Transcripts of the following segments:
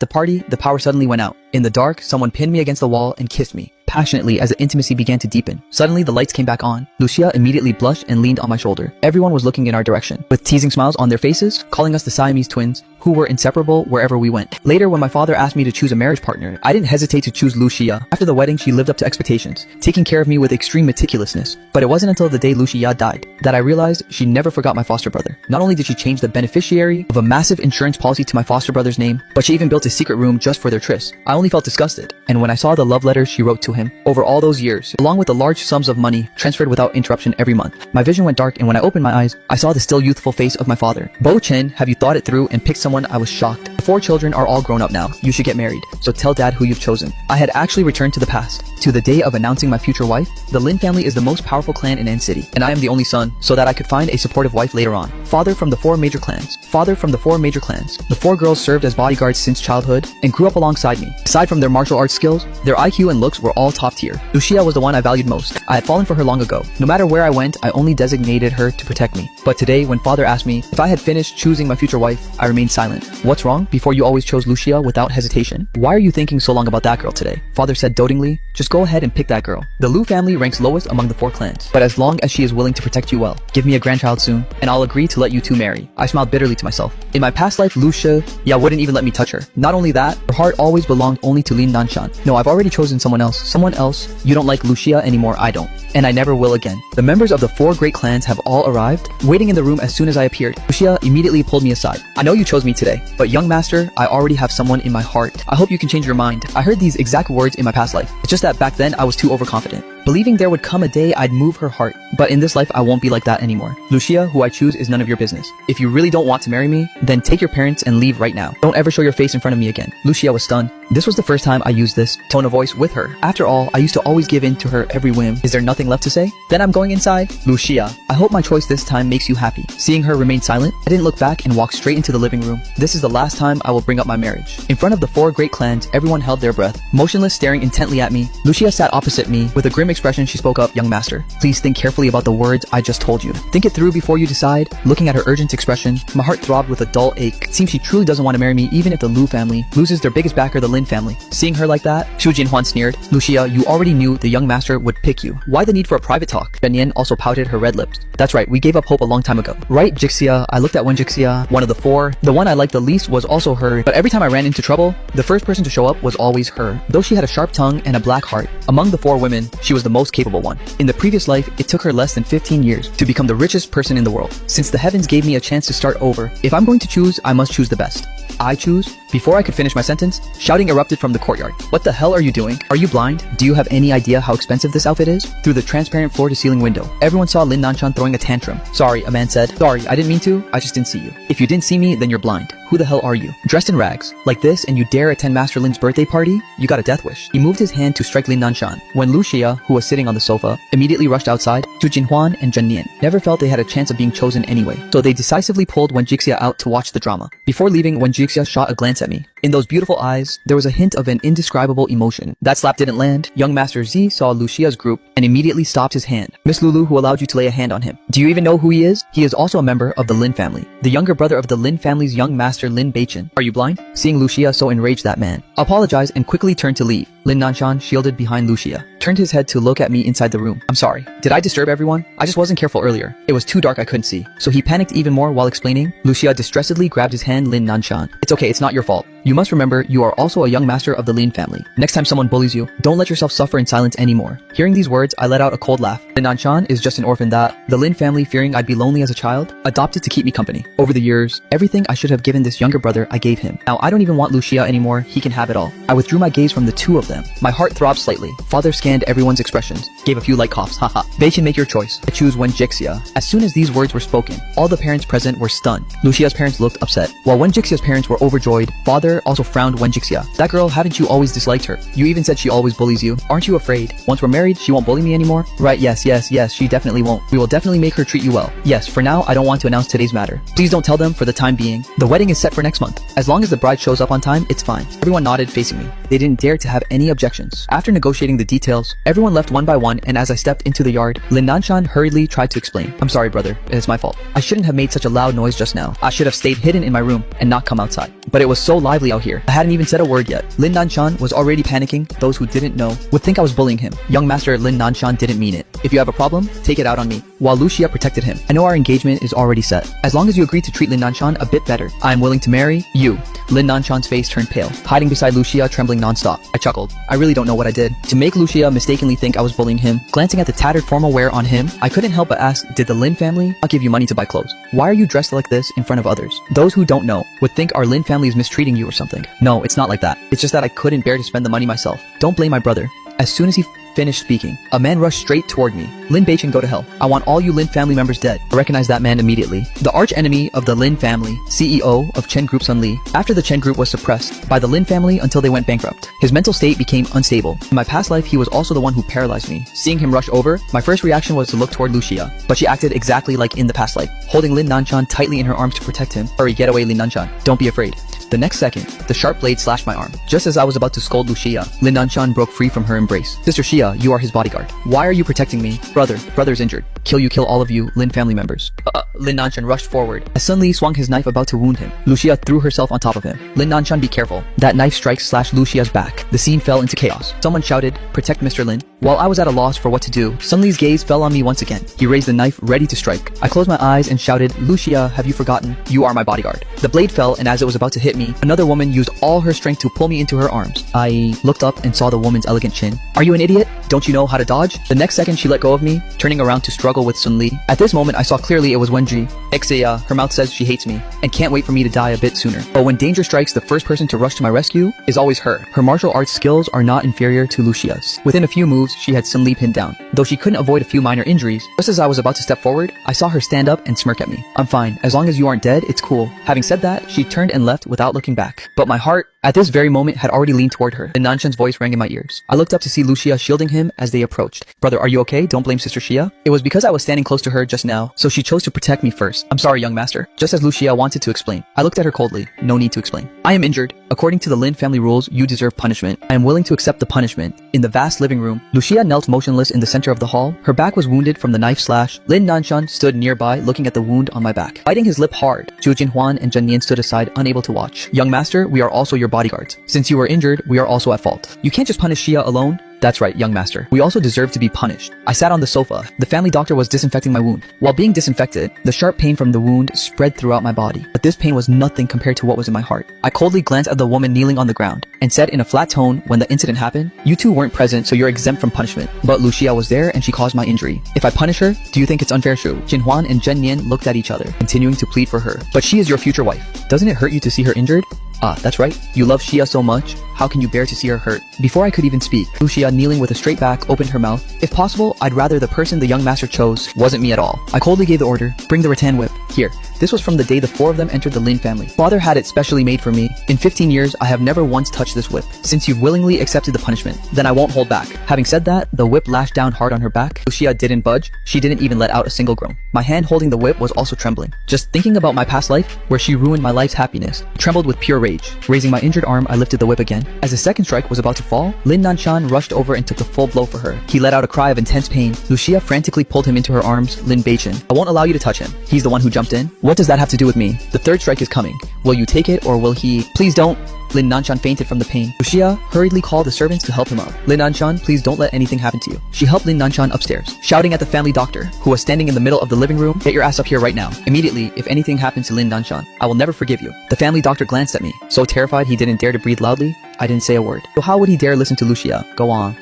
the party, the power suddenly went out. In the dark, someone pinned me against the wall and kissed me passionately as the intimacy began to deepen. Suddenly, the lights came back on. Lucia immediately blushed and leaned on my shoulder. Everyone was looking in our direction, with teasing smiles on their faces, calling us the Siamese twins, who were inseparable wherever we went. Later, when my father asked me to choose a marriage partner, I didn't hesitate to choose Lucia. After the wedding, she lived up to expectations, taking care of me with extreme meticulousness. But it wasn't until the day Lucia died that I realized she never forgot my foster brother. Not only did she change the beneficiary of a massive insurance policy to my foster brother's name, but she even built a secret room just for their tryst. I only felt disgusted. And when I saw the love letters she wrote to him over all those years, along with the large sums of money transferred without interruption every month, my vision went dark, and when I opened my eyes, I saw the still youthful face of my father. Bo Chen, have you thought it through and picked someone? I was shocked. The 4 children are all grown up now. You should get married. So tell dad who you've chosen. I had actually returned to the past, to the day of announcing my future wife. The Lin family is the most powerful clan in N City, and I am the only son, so that I could find a supportive wife later on. Father from the 4 major clans. The 4 girls served as bodyguards since childhood and grew up alongside me. Aside from their martial arts skills, their IQ and looks were all top tier. Lucia was the one I valued most. I had fallen for her long ago. No matter where I went, I only designated her to protect me. But today, when father asked me if I had finished choosing my future wife, I remained silent. What's wrong? Before you always chose Lucia without hesitation. Why are you thinking so long about that girl today? Father said dotingly, just go ahead and pick that girl. The Lu family ranks lowest among the 4 clans, but as long as she is willing to protect you well, give me a grandchild soon, and I'll agree to let you 2 marry. I smiled bitterly to myself. In my past life, Lucia, wouldn't even let me touch her. Not only that, her heart always belonged only to Lin Nanshan. No, I've already chosen someone else. Someone else. You don't like Lucia anymore, I don't. And I never will again. The members of the 4 great clans have all arrived, waiting in the room as soon as I appeared. Lucia immediately pulled me aside. I know you chose me today, but young master, I already have someone in my heart. I hope you can change your mind. I heard these exact words in my past life. It's just that back then I was too overconfident, believing there would come a day I'd move her heart. But in this life, I won't be like that anymore. Lucia, who I choose is none of your business. If you really don't want to marry me, then take your parents and leave right now. Don't ever show your face in front of me again. Lucia was stunned. This was the first time I used this tone of voice with her. After all, I used to always give in to her every whim. Is there nothing left to say? Then I'm going inside. Lucia, I hope my choice this time makes you happy. Seeing her remain silent, I didn't look back and walked straight into the living room. This is the last time I will bring up my marriage. In front of the 4 great clans, everyone held their breath, motionless, staring intently at me. Lucia sat opposite me. With a grim expression, she spoke up, young master, please think carefully about the words I just told you. Think it through before you decide. Looking at her urgent expression, my heart throbbed with a dull ache. It seems she truly doesn't want to marry me even if the Lu family loses their biggest backer, the Lin family. Seeing her like that, Xu Jinhuan sneered. Lucia, you already knew the young master would pick you. Why the need for a private talk? Ben Yen also pouted her red lips. That's right, we gave up hope a long time ago. Right, Jixia? I looked at Wen Jixia, one of the 4. The one I liked the least was also her, but every time I ran into trouble, the first person to show up was always her. Though she had a sharp tongue and a black heart, among the 4 women, she was the most capable one. In the previous life, it took her less than 15 years to become the richest person in the world. Since the heavens gave me a chance to start over, if I'm going to choose, I must choose the best. I choose? Before I could finish my sentence, shouting erupted from the courtyard. What the hell are you doing? Are you blind? Do you have any idea how expensive this outfit is? Through the transparent floor-to-ceiling window, everyone saw Lin Nanshan throwing a tantrum. Sorry, a man said. Sorry, I didn't mean to. I just didn't see you. If you didn't see me, then you're blind. Who the hell are you? Dressed in rags, like this, and you dare attend Master Lin's birthday party? You got a death wish. He moved his hand to strike Lin Nanshan, when Lucia, who was sitting on the sofa, immediately rushed outside. Zhu Jinhuan and Zhen Nian never felt they had a chance of being chosen anyway, so they decisively pulled Wen Jixia out to watch the drama. Before leaving, Wen Jixia shot a glance at me. In those beautiful eyes, there was a hint of an indescribable emotion. That slap didn't land. Young Master Z saw Lucia's group and immediately stopped his hand. Miss Lulu, who allowed you to lay a hand on him. Do you even know who he is? He is also a member of the Lin family, the younger brother of the Lin family's young master Lin Beichen. Are you blind? Seeing Lucia so enraged, that man apologized and quickly turned to leave. Lin Nanshan, shielded behind Lucia, turned his head to look at me inside the room. I'm sorry. Did I disturb everyone? I just wasn't careful earlier. It was too dark, I couldn't see. So he panicked even more while explaining. Lucia distressedly grabbed his hand. Lin Nanshan, it's okay, it's not your fault. You must remember, you are also a young master of the Lin family. Next time someone bullies you, don't let yourself suffer in silence anymore. Hearing these words, I let out a cold laugh. Lin Nanshan is just an orphan that the Lin family, fearing I'd be lonely as a child, adopted to keep me company. Over the years, everything I should have given this younger brother, I gave him. Now I don't even want Lucia anymore, he can have it all. I withdrew my gaze from the 2 of them. My heart throbbed slightly. Father scanned everyone's expressions, gave a few light coughs. Haha. They can make your choice. I choose Wen Jixia. As soon as these words were spoken, all the parents present were stunned. Lucia's parents looked upset, while Wen Jixia's parents were overjoyed. Father also frowned. Wen Jixia, that girl, haven't you always disliked her? You even said she always bullies you. Aren't you afraid? Once we're married, she won't bully me anymore? Right, yes, she definitely won't. We will definitely make her treat you well. Yes, for now, I don't want to announce today's matter. Please don't tell them for the time being. The wedding is set for next month. As long as the bride shows up on time, it's fine. Everyone nodded, facing me. They didn't dare to have any any objections. After negotiating the details, everyone left one by one, and as I stepped into the yard, Lin Nanshan hurriedly tried to explain. I'm sorry, brother. It's my fault. I shouldn't have made such a loud noise just now. I should have stayed hidden in my room and not come outside. But it was so lively out here. I hadn't even said a word yet. Lin Nanshan was already panicking. Those who didn't know would think I was bullying him. Young master Lin Nanshan didn't mean it. If you have a problem, take it out on me. While Lucia protected him. I know our engagement is already set. As long as you agree to treat Lin Nanshan a bit better, I am willing to marry you. Lin Nanshan's face turned pale, hiding beside Lucia, trembling non-stop. I chuckled. I really don't know what I did. To make Lucia mistakenly think I was bullying him, glancing at the tattered formal wear on him, I couldn't help but ask, did the Lin family not give you money to buy clothes? Why are you dressed like this in front of others? Those who don't know would think our Lin family is mistreating you or something. No, it's not like that. It's just that I couldn't bear to spend the money myself. Don't blame my brother. As soon as he finished speaking, a man rushed straight toward me. Lin Beichin, go to hell. I want all you Lin family members dead. I recognized that man immediately. The arch enemy of the Lin family, CEO of Chen Group Sun Li. After the Chen Group was suppressed by the Lin family until they went bankrupt. His mental state became unstable. In my past life, he was also the one who paralyzed me. Seeing him rush over, my first reaction was to look toward Lucia, but she acted exactly like in the past life, holding Lin Nanshan tightly in her arms to protect him. Hurry, get away, Lin Nanshan. Don't be afraid. The next second, the sharp blade slashed my arm. Just as I was about to scold Lucia, Lin Nanshan broke free from her embrace. Sister Xia, you are his bodyguard. Why are you protecting me? Brother's injured. Kill all of you, Lin family members. Lin Nanshan rushed forward. As Sun Li swung his knife about to wound him, Lucia threw herself on top of him. Lin Nanshan, be careful. That knife strike slashed Lucia's back. The scene fell into chaos. Someone shouted, protect Mr. Lin. While I was at a loss for what to do, Sun Li's gaze fell on me once again. He raised the knife, ready to strike. I closed my eyes and shouted, Lucia, have you forgotten? You are my bodyguard. The blade fell, and as it was about to hit me, another woman used all her strength to pull me into her arms. I looked up and saw the woman's elegant chin. Are you an idiot? Don't you know how to dodge? The next second, she let go of me, turning around to struggle with Sun Li. At this moment, I saw clearly it was Wenji. Xia, her mouth says she hates me and can't wait for me to die a bit sooner. But when danger strikes, the first person to rush to my rescue is always her. Her martial arts skills are not inferior to Lucia's. Within a few moves, she had Sun Li pinned down. Though she couldn't avoid a few minor injuries, just as I was about to step forward, I saw her stand up and smirk at me. I'm fine. As long as you aren't dead, it's cool. Having said that, she turned and left without looking back. But my heart, at this very moment, had already leaned toward her. Lin Nanshan's voice rang in my ears. I looked up to see Lucia shielding him as they approached. Brother, are you okay? Don't blame Sister Xia. It was because I was standing close to her just now, so she chose to protect me first. I'm sorry, young master. Just as Lucia wanted to explain. I looked at her coldly. No need to explain. I am injured. According to the Lin family rules, you deserve punishment. I am willing to accept the punishment. In the vast living room, Lucia knelt motionless in the center of the hall. Her back was wounded from the knife slash. Lin Nanshan stood nearby, looking at the wound on my back. Biting his lip hard, Zhu Jinhuan and Zhen Nian stood aside, unable to watch. Young master, we are also your bodyguards. Since you were injured, we are also at fault. You can't just punish Xia alone. That's right, young master. We also deserve to be punished. I sat on the sofa. The family doctor was disinfecting my wound. While being disinfected, the sharp pain from the wound spread throughout my body. But this pain was nothing compared to what was in my heart. I coldly glanced at the woman kneeling on the ground and said in a flat tone when the incident happened, you two weren't present, so you're exempt from punishment. But Lucia was there and she caused my injury. If I punish her, do you think it's unfair? Jinhuan and Zhen Nian looked at each other, continuing to plead for her. But she is your future wife. Doesn't it hurt you to see her injured? Ah, that's right. You love Xia so much. How can you bear to see her hurt? Before I could even speak, Lucia, kneeling with a straight back, opened her mouth. If possible, I'd rather the person the young master chose wasn't me at all. I coldly gave the order, bring the rattan whip. Here. This was from the day the four of them entered the Lin family. Father had it specially made for me. In 15 years, I have never once touched this whip. Since you've willingly accepted the punishment, then I won't hold back. Having said that, the whip lashed down hard on her back. Lucia didn't budge. She didn't even let out a single groan. My hand holding the whip was also trembling. Just thinking about my past life, where she ruined my life's happiness, trembled with pure rage. Raising my injured arm, I lifted the whip again. As the second strike was about to fall, Lin Nanshan rushed over and took the full blow for her. He let out a cry of intense pain. Lucia frantically pulled him into her arms. Lin Beichin, I won't allow you to touch him. He's the one who jumped in. What does that have to do with me? The third strike is coming. Will you take it or will he? Please don't. Lin Nanshan fainted from the pain. Lucia hurriedly called the servants to help him up. Lin Nanshan, please don't let anything happen to you. She helped Lin Nanshan upstairs, shouting at the family doctor, who was standing in the middle of the living room, get your ass up here right now. Immediately, if anything happens to Lin Nanshan, I will never forgive you. The family doctor glanced at me, so terrified he didn't dare to breathe loudly. I didn't say a word. So how would he dare listen to Lucia? Go on.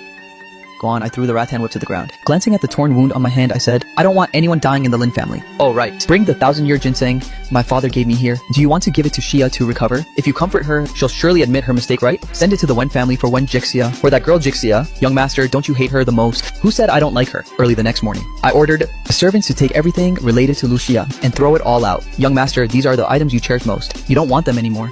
I threw the rattan whip to the ground. Glancing at the torn wound on my hand, I said, I don't want anyone dying in the Lin family. Oh, right. Bring the 1,000-year ginseng my father gave me here. Do you want to give it to Xia to recover? If you comfort her, she'll surely admit her mistake, right? Send it to the Wen family for Wen Jixia. For that girl Jixia. Young master, don't you hate her the most? Who said I don't like her? Early the next morning, I ordered the servants to take everything related to Lucia and throw it all out. Young master, these are the items you cherish most. You don't want them anymore.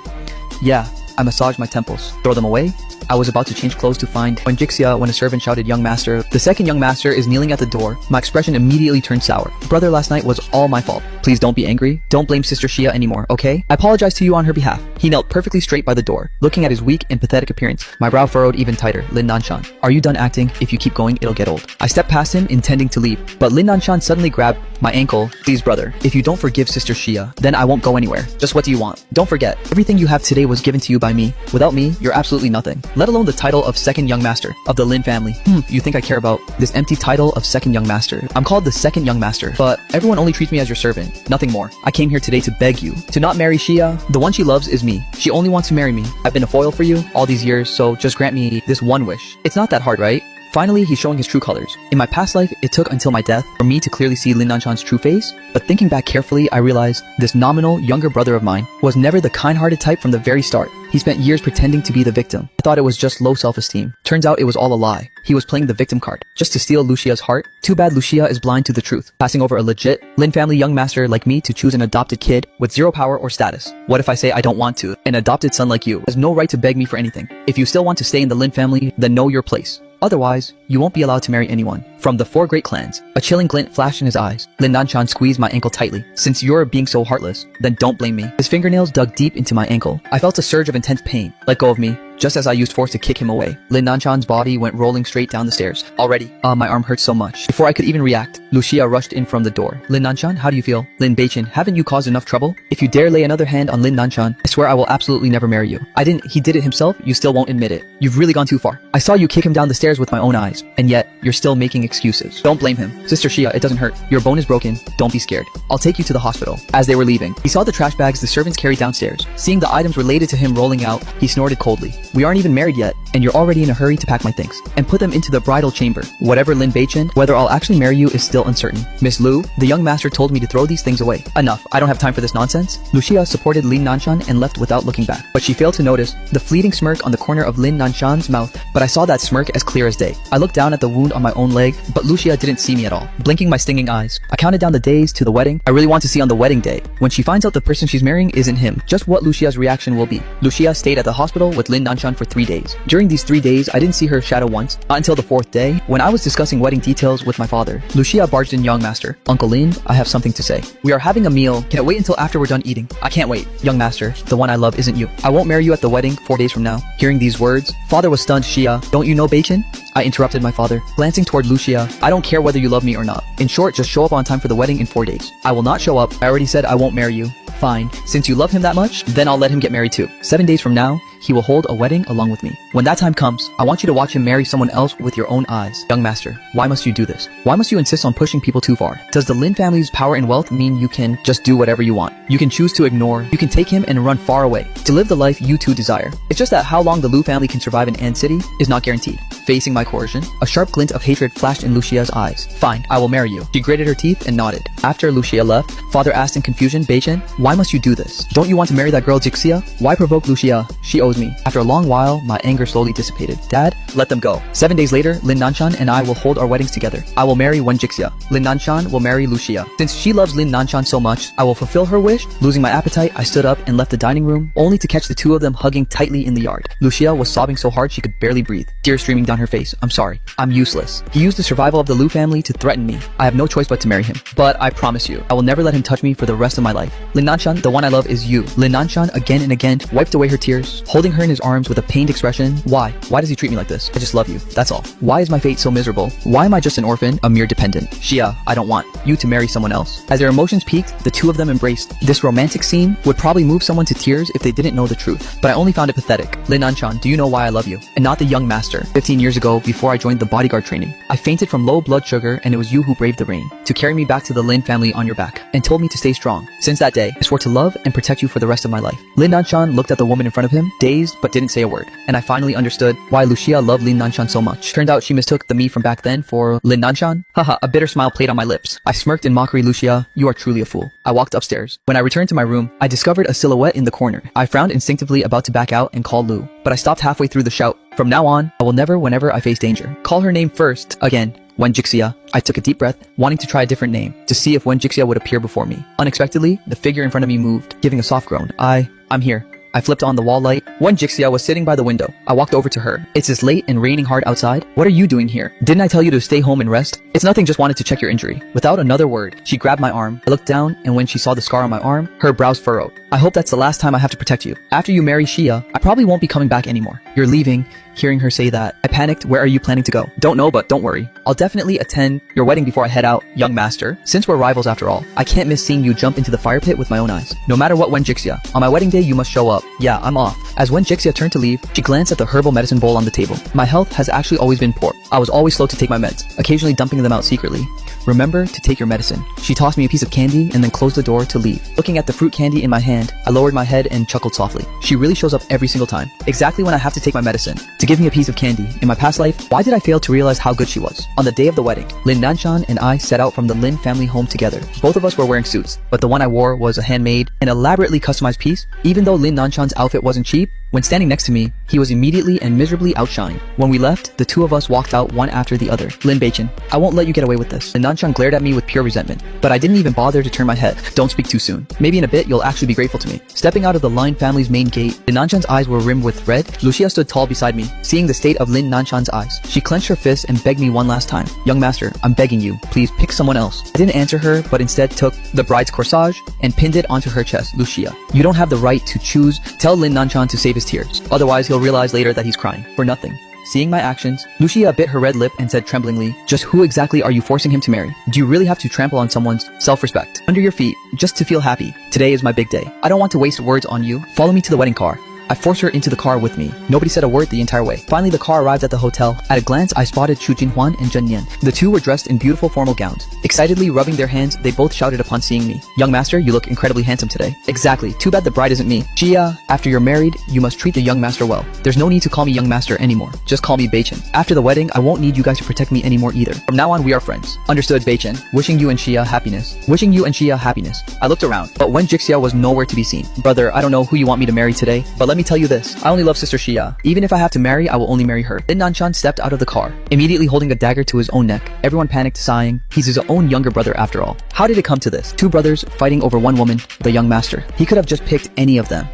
Yeah. I massaged my temples. Throw them away? I was about to change clothes to find Wenjixia when a servant shouted, "Young master." The second young master is kneeling at the door. My expression immediately turned sour. Brother, last night was all my fault. Please don't be angry. Don't blame Sister Shia anymore, okay? I apologize to you on her behalf. He knelt perfectly straight by the door, looking at his weak and pathetic appearance. My brow furrowed even tighter. Lin Nanshan, are you done acting? If you keep going, it'll get old. I stepped past him, intending to leave, but Lin Nanshan suddenly grabbed my ankle. Please, brother, if you don't forgive Sister Shia, then I won't go anywhere. Just what do you want? Don't forget, everything you have today was given to you by me. Without me, you're absolutely nothing. Let alone the title of second young master of the Lin family. You think I care about this empty title of second young master? I'm called the second young master, but everyone only treats me as your servant, nothing more. I came here today to beg you to not marry Shia. The one she loves is me. She only wants to marry me. I've been a foil for you all these years, so just grant me this one wish. It's not that hard, right? Finally, he's showing his true colors. In my past life, it took until my death for me to clearly see Lin Nanshan's true face, but thinking back carefully, I realized this nominal younger brother of mine was never the kind-hearted type from the very start. He spent years pretending to be the victim. I thought it was just low self-esteem. Turns out it was all a lie. He was playing the victim card, just to steal Lucia's heart. Too bad Lucia is blind to the truth, passing over a legit Lin family young master like me to choose an adopted kid with zero power or status. What if I say I don't want to? An adopted son like you has no right to beg me for anything. If you still want to stay in the Lin family, then know your place. Otherwise, you won't be allowed to marry anyone. From the 4 great clans, a chilling glint flashed in his eyes. Lin Nanshan squeezed my ankle tightly. Since you're being so heartless, then don't blame me. His fingernails dug deep into my ankle. I felt a surge of intense pain. Let go of me, just as I used force to kick him away. Lin Nanshan's body went rolling straight down the stairs. Already, my arm hurt so much. Before I could even react, Lucia rushed in from the door. Lin Nanshan, how do you feel? Lin Beichin, haven't you caused enough trouble? If you dare lay another hand on Lin Nanshan, I swear I will absolutely never marry you. I didn't, he did it himself, you still won't admit it. You've really gone too far. I saw you kick him down the stairs with my own eyes, and yet, you're still making excuses. Don't blame him. Sister Shia, it doesn't hurt. Your bone is broken. Don't be scared. I'll take you to the hospital. As they were leaving, he saw the trash bags the servants carried downstairs. Seeing the items related to him rolling out, he snorted coldly. We aren't even married yet, and you're already in a hurry to pack my things and put them into the bridal chamber. Whatever Lin Beichin, whether I'll actually marry you is still uncertain. Miss Lu, the young master told me to throw these things away. Enough. I don't have time for this nonsense. Lucia supported Lin Nanshan and left without looking back. But she failed to notice the fleeting smirk on the corner of Lin Nanshan's mouth, but I saw that smirk as clear as day. I looked down at the wound on my own leg, but Lucia didn't see me at all. Blinking my stinging eyes, I counted down the days to the wedding. I really want to see on the wedding day, when she finds out the person she's marrying isn't him, just what Lucia's reaction will be. Lucia stayed at the hospital with Lin Nanshan for 3 days. During these 3 days, I didn't see her shadow once, not until the 4th day, when I was discussing wedding details with my father. Lucia barged in. Young master, Uncle Lin, I have something to say. We are having a meal. Can it wait until after we're done eating? I can't wait. Young master, the one I love isn't you. I won't marry you at the wedding 4 days from now. Hearing these words, father was stunned. Shia, don't you know Beichin? I interrupted my father, glancing toward Lucia. I don't care whether you love me or not. In short, just show up on time for the wedding in 4 days. I will not show up. I already said I won't marry you. Fine. Since you love him that much, then I'll let him get married too. 7 days from now, he will hold a wedding along with me. When that time comes, I want you to watch him marry someone else with your own eyes. Young master, why must you do this? Why must you insist on pushing people too far? Does the Lin family's power and wealth mean you can just do whatever you want? You can choose to ignore, you can take him and run far away to live the life you too desire. It's just that how long the Lu family can survive in An City is not guaranteed. Facing my coercion, a sharp glint of hatred flashed in Lucia's eyes. Fine, I will marry you. She gritted her teeth and nodded. After Lucia left, father asked in confusion, Beichin, why must you do this? Don't you want to marry that girl Jixia? Why provoke Lucia? She owes me. After a long while, my anger slowly dissipated. Dad, let them go. 7 days later, Lin Nanshan and I will hold our weddings together. I will marry Wenjixia. Lin Nanshan will marry Lucia. Since she loves Lin Nanshan so much, I will fulfill her wish. Losing my appetite, I stood up and left the dining room, only to catch the two of them hugging tightly in the yard. Lucia was sobbing so hard she could barely breathe, tears streaming down her face. I'm sorry. I'm useless. He used the survival of the Lu family to threaten me. I have no choice but to marry him. But I promise you, I will never let him touch me for the rest of my life. Lin Nanshan, the one I love is you. Lin Nanshan again and again wiped away her tears, holding her in his arms with a pained expression. Why? Why does he treat me like this? I just love you. That's all. Why is my fate so miserable? Why am I just an orphan, a mere dependent? Shia, I don't want you to marry someone else. As their emotions peaked, the two of them embraced. This romantic scene would probably move someone to tears if they didn't know the truth, but I only found it pathetic. Lin Nanshan, do you know why I love you? And not the young master. 15 years ago, before I joined the bodyguard training, I fainted from low blood sugar, and it was you who braved the rain to carry me back to the Lin family on your back and told me to stay strong. Since that day, I swore to love and protect you for the rest of my life. Lin Nanshan looked at the woman in front of him, dazed but didn't say a word, and I finally understood why Lucia loved Lin Nanshan so much. Turned out she mistook the me from back then for Lin Nanshan. Haha, a bitter smile played on my lips. I smirked in mockery. Lucia, you are truly a fool. I walked upstairs. When I returned to my room, I discovered a silhouette in the corner. I frowned instinctively, about to back out and call Lu, but I stopped halfway through the shout. From now on, I will never, whenever I face danger, call her name first again. Wenjixia. I took a deep breath, wanting to try a different name, to see if Wenjixia would appear before me. Unexpectedly, the figure in front of me moved, giving a soft groan. I'm here. I flipped on the wall light. When Jixia was sitting by the window, I walked over to her. It's this late and raining hard outside. What are you doing here? Didn't I tell you to stay home and rest? It's nothing, just wanted to check your injury. Without another word, she grabbed my arm. I looked down, and when she saw the scar on my arm, her brows furrowed. I hope that's the last time I have to protect you. After you marry Shia, I probably won't be coming back anymore. You're leaving. Hearing her say that, I panicked. Where are you planning to go? Don't know, but don't worry. I'll definitely attend your wedding before I head out, young master. Since we're rivals after all, I can't miss seeing you jump into the fire pit with my own eyes. No matter what, Wen Jixia, on my wedding day you must show up. Yeah, I'm off. As Wen Jixia turned to leave, she glanced at the herbal medicine bowl on the table. My health has actually always been poor. I was always slow to take my meds, occasionally dumping them out secretly. Remember to take your medicine. She tossed me a piece of candy and then closed the door to leave. Looking at the fruit candy in my hand, I lowered my head and chuckled softly. She really shows up every single time, exactly when I have to take my medicine, to give me a piece of candy. In my past life, why did I fail to realize how good she was? On the day of the wedding, Lin Nanshan and I set out from the Lin family home together. Both of us were wearing suits, but the one I wore was a handmade and elaborately customized piece. Even though Lin Nanshan's outfit wasn't cheap, when standing next to me, he was immediately and miserably outshined. When we left, the two of us walked out one after the other. Lin Beichin, I won't let you get away with this. Lin Nanshan glared at me with pure resentment, but I didn't even bother to turn my head. Don't speak too soon. Maybe in a bit you'll actually be grateful to me. Stepping out of the Lin family's main gate, Lin Nanshan's eyes were rimmed with red. Lucia stood tall beside me, seeing the state of Lin Nanshan's eyes. She clenched her fist and begged me one last time. Young master, I'm begging you, please pick someone else. I didn't answer her, but instead took the bride's corsage and pinned it onto her chest. Lucia, you don't have the right to choose. Tell Lin Nanshan to save his tears. Otherwise, he'll realize later that he's crying for nothing. Seeing my actions, Lucia bit her red lip and said tremblingly, just who exactly are you forcing him to marry? Do you really have to trample on someone's self-respect under your feet just to feel happy? Today is my big day. I don't want to waste words on you. Follow me to the wedding car. I forced her into the car with me. Nobody said a word the entire way. Finally, the car arrived at the hotel. At a glance, I spotted Chu Jinhuan and Zhen Nian. The two were dressed in beautiful formal gowns. Excitedly rubbing their hands, they both shouted upon seeing me. Young master, you look incredibly handsome today. Exactly. Too bad the bride isn't me. Jia, after you're married, you must treat the young master well. There's no need to call me young master anymore. Just call me Beichin. After the wedding, I won't need you guys to protect me anymore either. From now on, we are friends. Understood, Beichin. Wishing you and Xia happiness. Wishing you and Xia happiness. I looked around, but Wen Jixia was nowhere to be seen. Brother, I don't know who you want me to marry today, but let me tell you this. I only love sister Xia. Even if I have to marry, I will only marry her. Lin Nanshan stepped out of the car, immediately holding a dagger to his own neck. Everyone panicked, sighing. He's his own younger brother after all. How did it come to this? Two brothers fighting over one woman, the young master. He could have just picked any of them.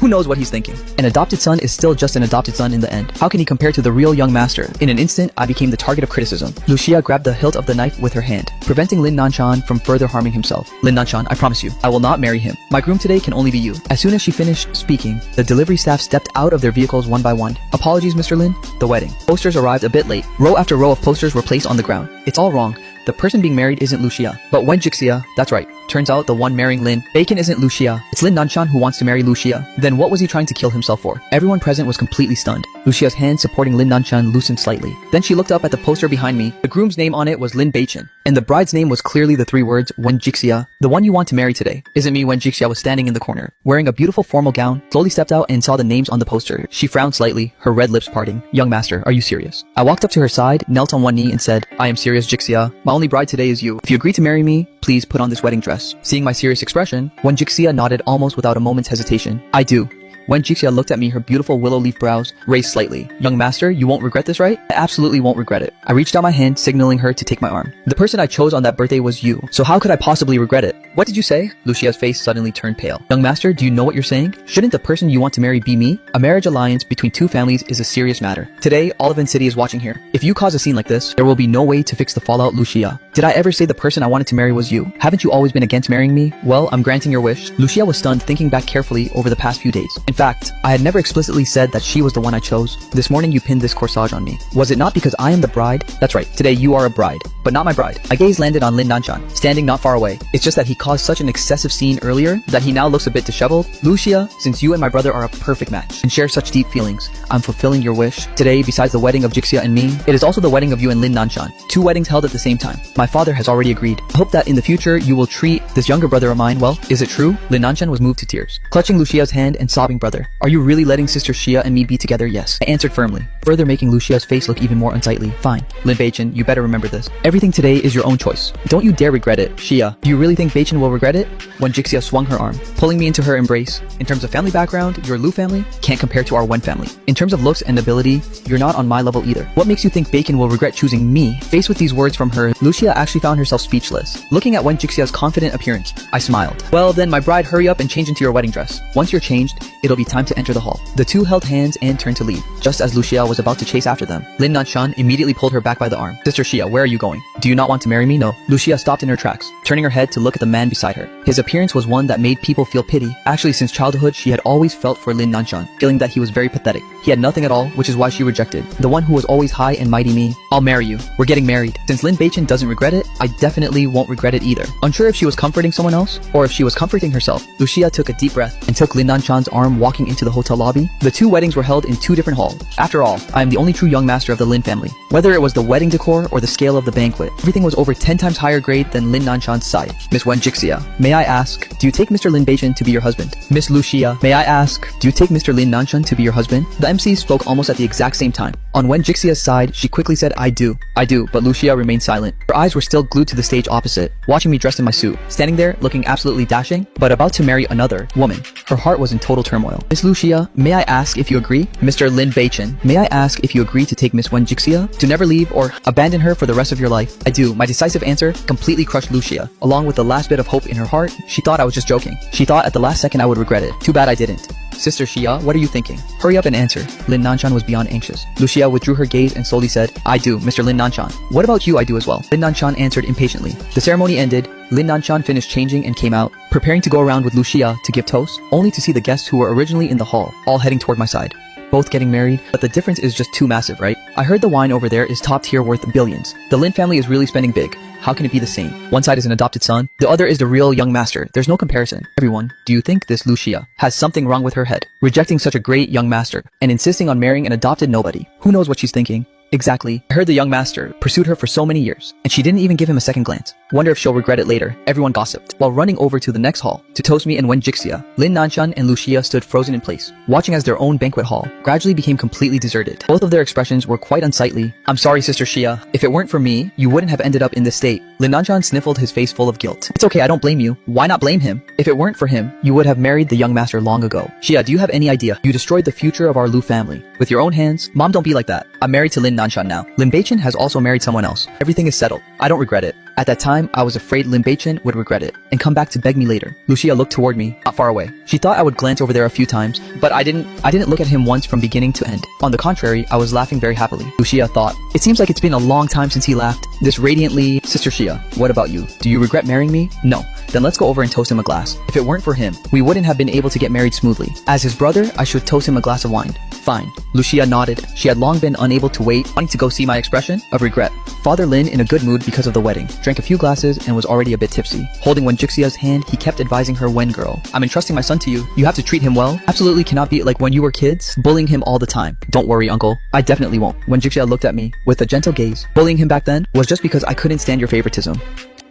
Who knows what he's thinking? An adopted son is still just an adopted son in the end. How can he compare to the real young master? In an instant, I became the target of criticism. Lucia grabbed the hilt of the knife with her hand, preventing Lin Nanshan from further harming himself. Lin Nanshan, I promise you, I will not marry him. My groom today can only be you. As soon as she finished speaking, the delivery staff stepped out of their vehicles one by one. Apologies, Mr. Lin. The wedding. Posters arrived a bit late. Row after row of posters were placed on the ground. It's all wrong. The person being married isn't Lucia, but Wen Jixia, that's right. Turns out the one marrying Lin Bacon isn't Lucia. It's Lin Nanshan who wants to marry Lucia. Then what was he trying to kill himself for? Everyone present was completely stunned. Lucia's hand supporting Lin Nanshan loosened slightly. Then she looked up at the poster behind me. The groom's name on it was Lin Beichin, and the bride's name was clearly the three words Wen Jixia. The one you want to marry today. Isn't me. Wen Jixia was standing in the corner, wearing a beautiful formal gown, slowly stepped out and saw the names on the poster. She frowned slightly, her red lips parting. Young master, are you serious? I walked up to her side, knelt on one knee and said, I am serious, Jixia. My only bride today is you. If you agree to marry me, please put on this wedding dress. Seeing my serious expression, Wen Jixia nodded almost without a moment's hesitation. I do. When Jixia looked at me, her beautiful willow leaf brows raised slightly. Young master, you won't regret this, right? I absolutely won't regret it. I reached out my hand, signaling her to take my arm. The person I chose on that birthday was you, so how could I possibly regret it? What did you say? Lucia's face suddenly turned pale. Young master, do you know what you're saying? Shouldn't the person you want to marry be me? A marriage alliance between two families is a serious matter. Today, all of Vin City is watching here. If you cause a scene like this, there will be no way to fix the fallout, Lucia. Did I ever say the person I wanted to marry was you? Haven't you always been against marrying me? Well, I'm granting your wish. Lucia was stunned, thinking back carefully over the past few days. In fact, I had never explicitly said that she was the one I chose. This morning you pinned this corsage on me. Was it not because I am the bride? That's right, today you are a bride, but not my bride. My gaze landed on Lin Nanshan, standing not far away. It's just that he caused such an excessive scene earlier that he now looks a bit disheveled. Lucia, since you and my brother are a perfect match and share such deep feelings, I'm fulfilling your wish. Today, besides the wedding of Jixia and me, it is also the wedding of you and Lin Nanshan. Two weddings held at the same time. My father has already agreed. I hope that in the future you will treat this younger brother of mine well. Is it true? Lin Nanshan was moved to tears, clutching Lucia's hand and sobbing, brother, are you really letting sister Xia and me be together? Yes, I answered firmly, further making Lucia's face look even more unsightly. Fine. Lin Beichin, you better remember this. Everything today is your own choice. Don't you dare regret it. Xia, do you really think Beichin will regret it? When Jixia swung her arm, pulling me into her embrace. In terms of family background, your Lu family can't compare to our Wen family. In terms of looks and ability, you're not on my level either. What makes you think Beichin will regret choosing me? Faced with these words from her, Lucia actually found herself speechless. Looking at Wen Jixia's confident appearance, I smiled. Well then, my bride, hurry up and change into your wedding dress. Once you're changed, it'll be time to enter the hall. The two held hands and turned to leave. Just as Lucia was about to chase after them, Lin Nanshan immediately pulled her back by the arm. Sister Xia, where are you going? Do you not want to marry me? No. Lucia stopped in her tracks, turning her head to look at the man beside her. His appearance was one that made people feel pity. Actually, since childhood, she had always felt for Lin Nanshan, feeling that he was very pathetic. He had nothing at all, which is why she rejected. The one who was always high and mighty me. I'll marry you. We're getting married. Since Lin Beichin doesn't regret it, I definitely won't regret it either. Unsure if she was comforting someone else, or if she was comforting herself, Lucia took a deep breath and took Lin Nanshan's arm, walking into the hotel lobby. The two weddings were held in two different halls. After all, I am the only true young master of the Lin family. Whether it was the wedding decor or the scale of the banquet, everything was over 10 times higher grade than Lin Nanshan's side. Miss Wen Jixia, may I ask, do you take Mr. Lin Beichin to be your husband? Miss Lucia, may I ask, do you take Mr. Lin Nanshan to be your husband? The MCs spoke almost at the exact same time. On Wen Jixia's side, she quickly said, I do, but Lucia remained silent. Her eyes were still glued to the stage opposite, watching me dressed in my suit, standing there looking absolutely dashing, but about to marry another woman. Her heart was in total turmoil. Miss Lucia, may I ask if you agree? Mr. Lin Beichin, may I ask if you agree to take Miss Wen Jixia, to never leave or abandon her for the rest of your life? I do. My decisive answer completely crushed Lucia. Along with the last bit of hope in her heart, she thought I was just joking. She thought at the last second I would regret it. Too bad I didn't. Sister Xia, what are you thinking? Hurry up and answer. Lin Nanshan was beyond anxious. Lucia withdrew her gaze and slowly said, I do, Mr. Lin Nanshan. What about you? I do as well. Lin Nanshan answered impatiently. The ceremony ended. Lin Nanshan finished changing and came out, preparing to go around with Lucia to give toast, only to see the guests who were originally in the hall, all heading toward my side. Both getting married, but the difference is just too massive, right? I heard the wine over there is top tier worth billions. The Lin family is really spending big. How can it be the same? One side is an adopted son, the other is the real young master. There's no comparison. Everyone, do you think this Lucia has something wrong with her head? Rejecting such a great young master and insisting on marrying an adopted nobody. Who knows what she's thinking? Exactly. I heard the young master pursued her for so many years, and she didn't even give him a second glance. Wonder if she'll regret it later. Everyone gossiped. While running over to the next hall to toast me and Wen Jixia, Lin Nanshan and Lucia stood frozen in place, watching as their own banquet hall gradually became completely deserted. Both of their expressions were quite unsightly. I'm sorry, Sister Xia. If it weren't for me, you wouldn't have ended up in this state. Lin Nanshan sniffled, his face full of guilt. It's okay, I don't blame you. Why not blame him? If it weren't for him, you would have married the young master long ago. Xia, do you have any idea? You destroyed the future of our Lu family. With your own hands. Mom, don't be like that. I'm married to Lin Nanshan now. Lin Beichin has also married someone else. Everything is settled. I don't regret it. At that time, I was afraid Lin Beichin would regret it and come back to beg me later. Lucia looked toward me, not far away. She thought I would glance over there a few times, but I didn't look at him once from beginning to end. On the contrary, I was laughing very happily. Lucia thought, it seems like it's been a long time since he laughed. This radiantly, Sister Xia, what about you? Do you regret marrying me? No. Then let's go over and toast him a glass. If it weren't for him, we wouldn't have been able to get married smoothly. As his brother, I should toast him a glass of wine. Fine. Lucia nodded. She had long been unable to wait, wanting to go see my expression of regret. Father Lin, in a good mood because of the wedding, drank a few glasses and was already a bit tipsy. Holding Wen Jixia's hand, he kept advising her, Wen girl, I'm entrusting my son to you. You have to treat him well. Absolutely cannot be like when you were kids, bullying him all the time. Don't worry, uncle. I definitely won't. Wen Jixia looked at me with a gentle gaze. Bullying him back then was just because I couldn't stand your favoritism.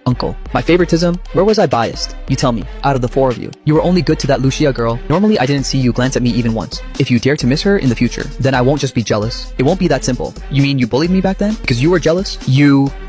Uncle. My favoritism? Where was I biased? You tell me. Out of the four of you, you were only good to that Lucia girl. Normally, I didn't see you glance at me even once. If you dare to miss her in the future, then I won't just be jealous. It won't be that simple. You mean you bullied me back then? Because you were jealous?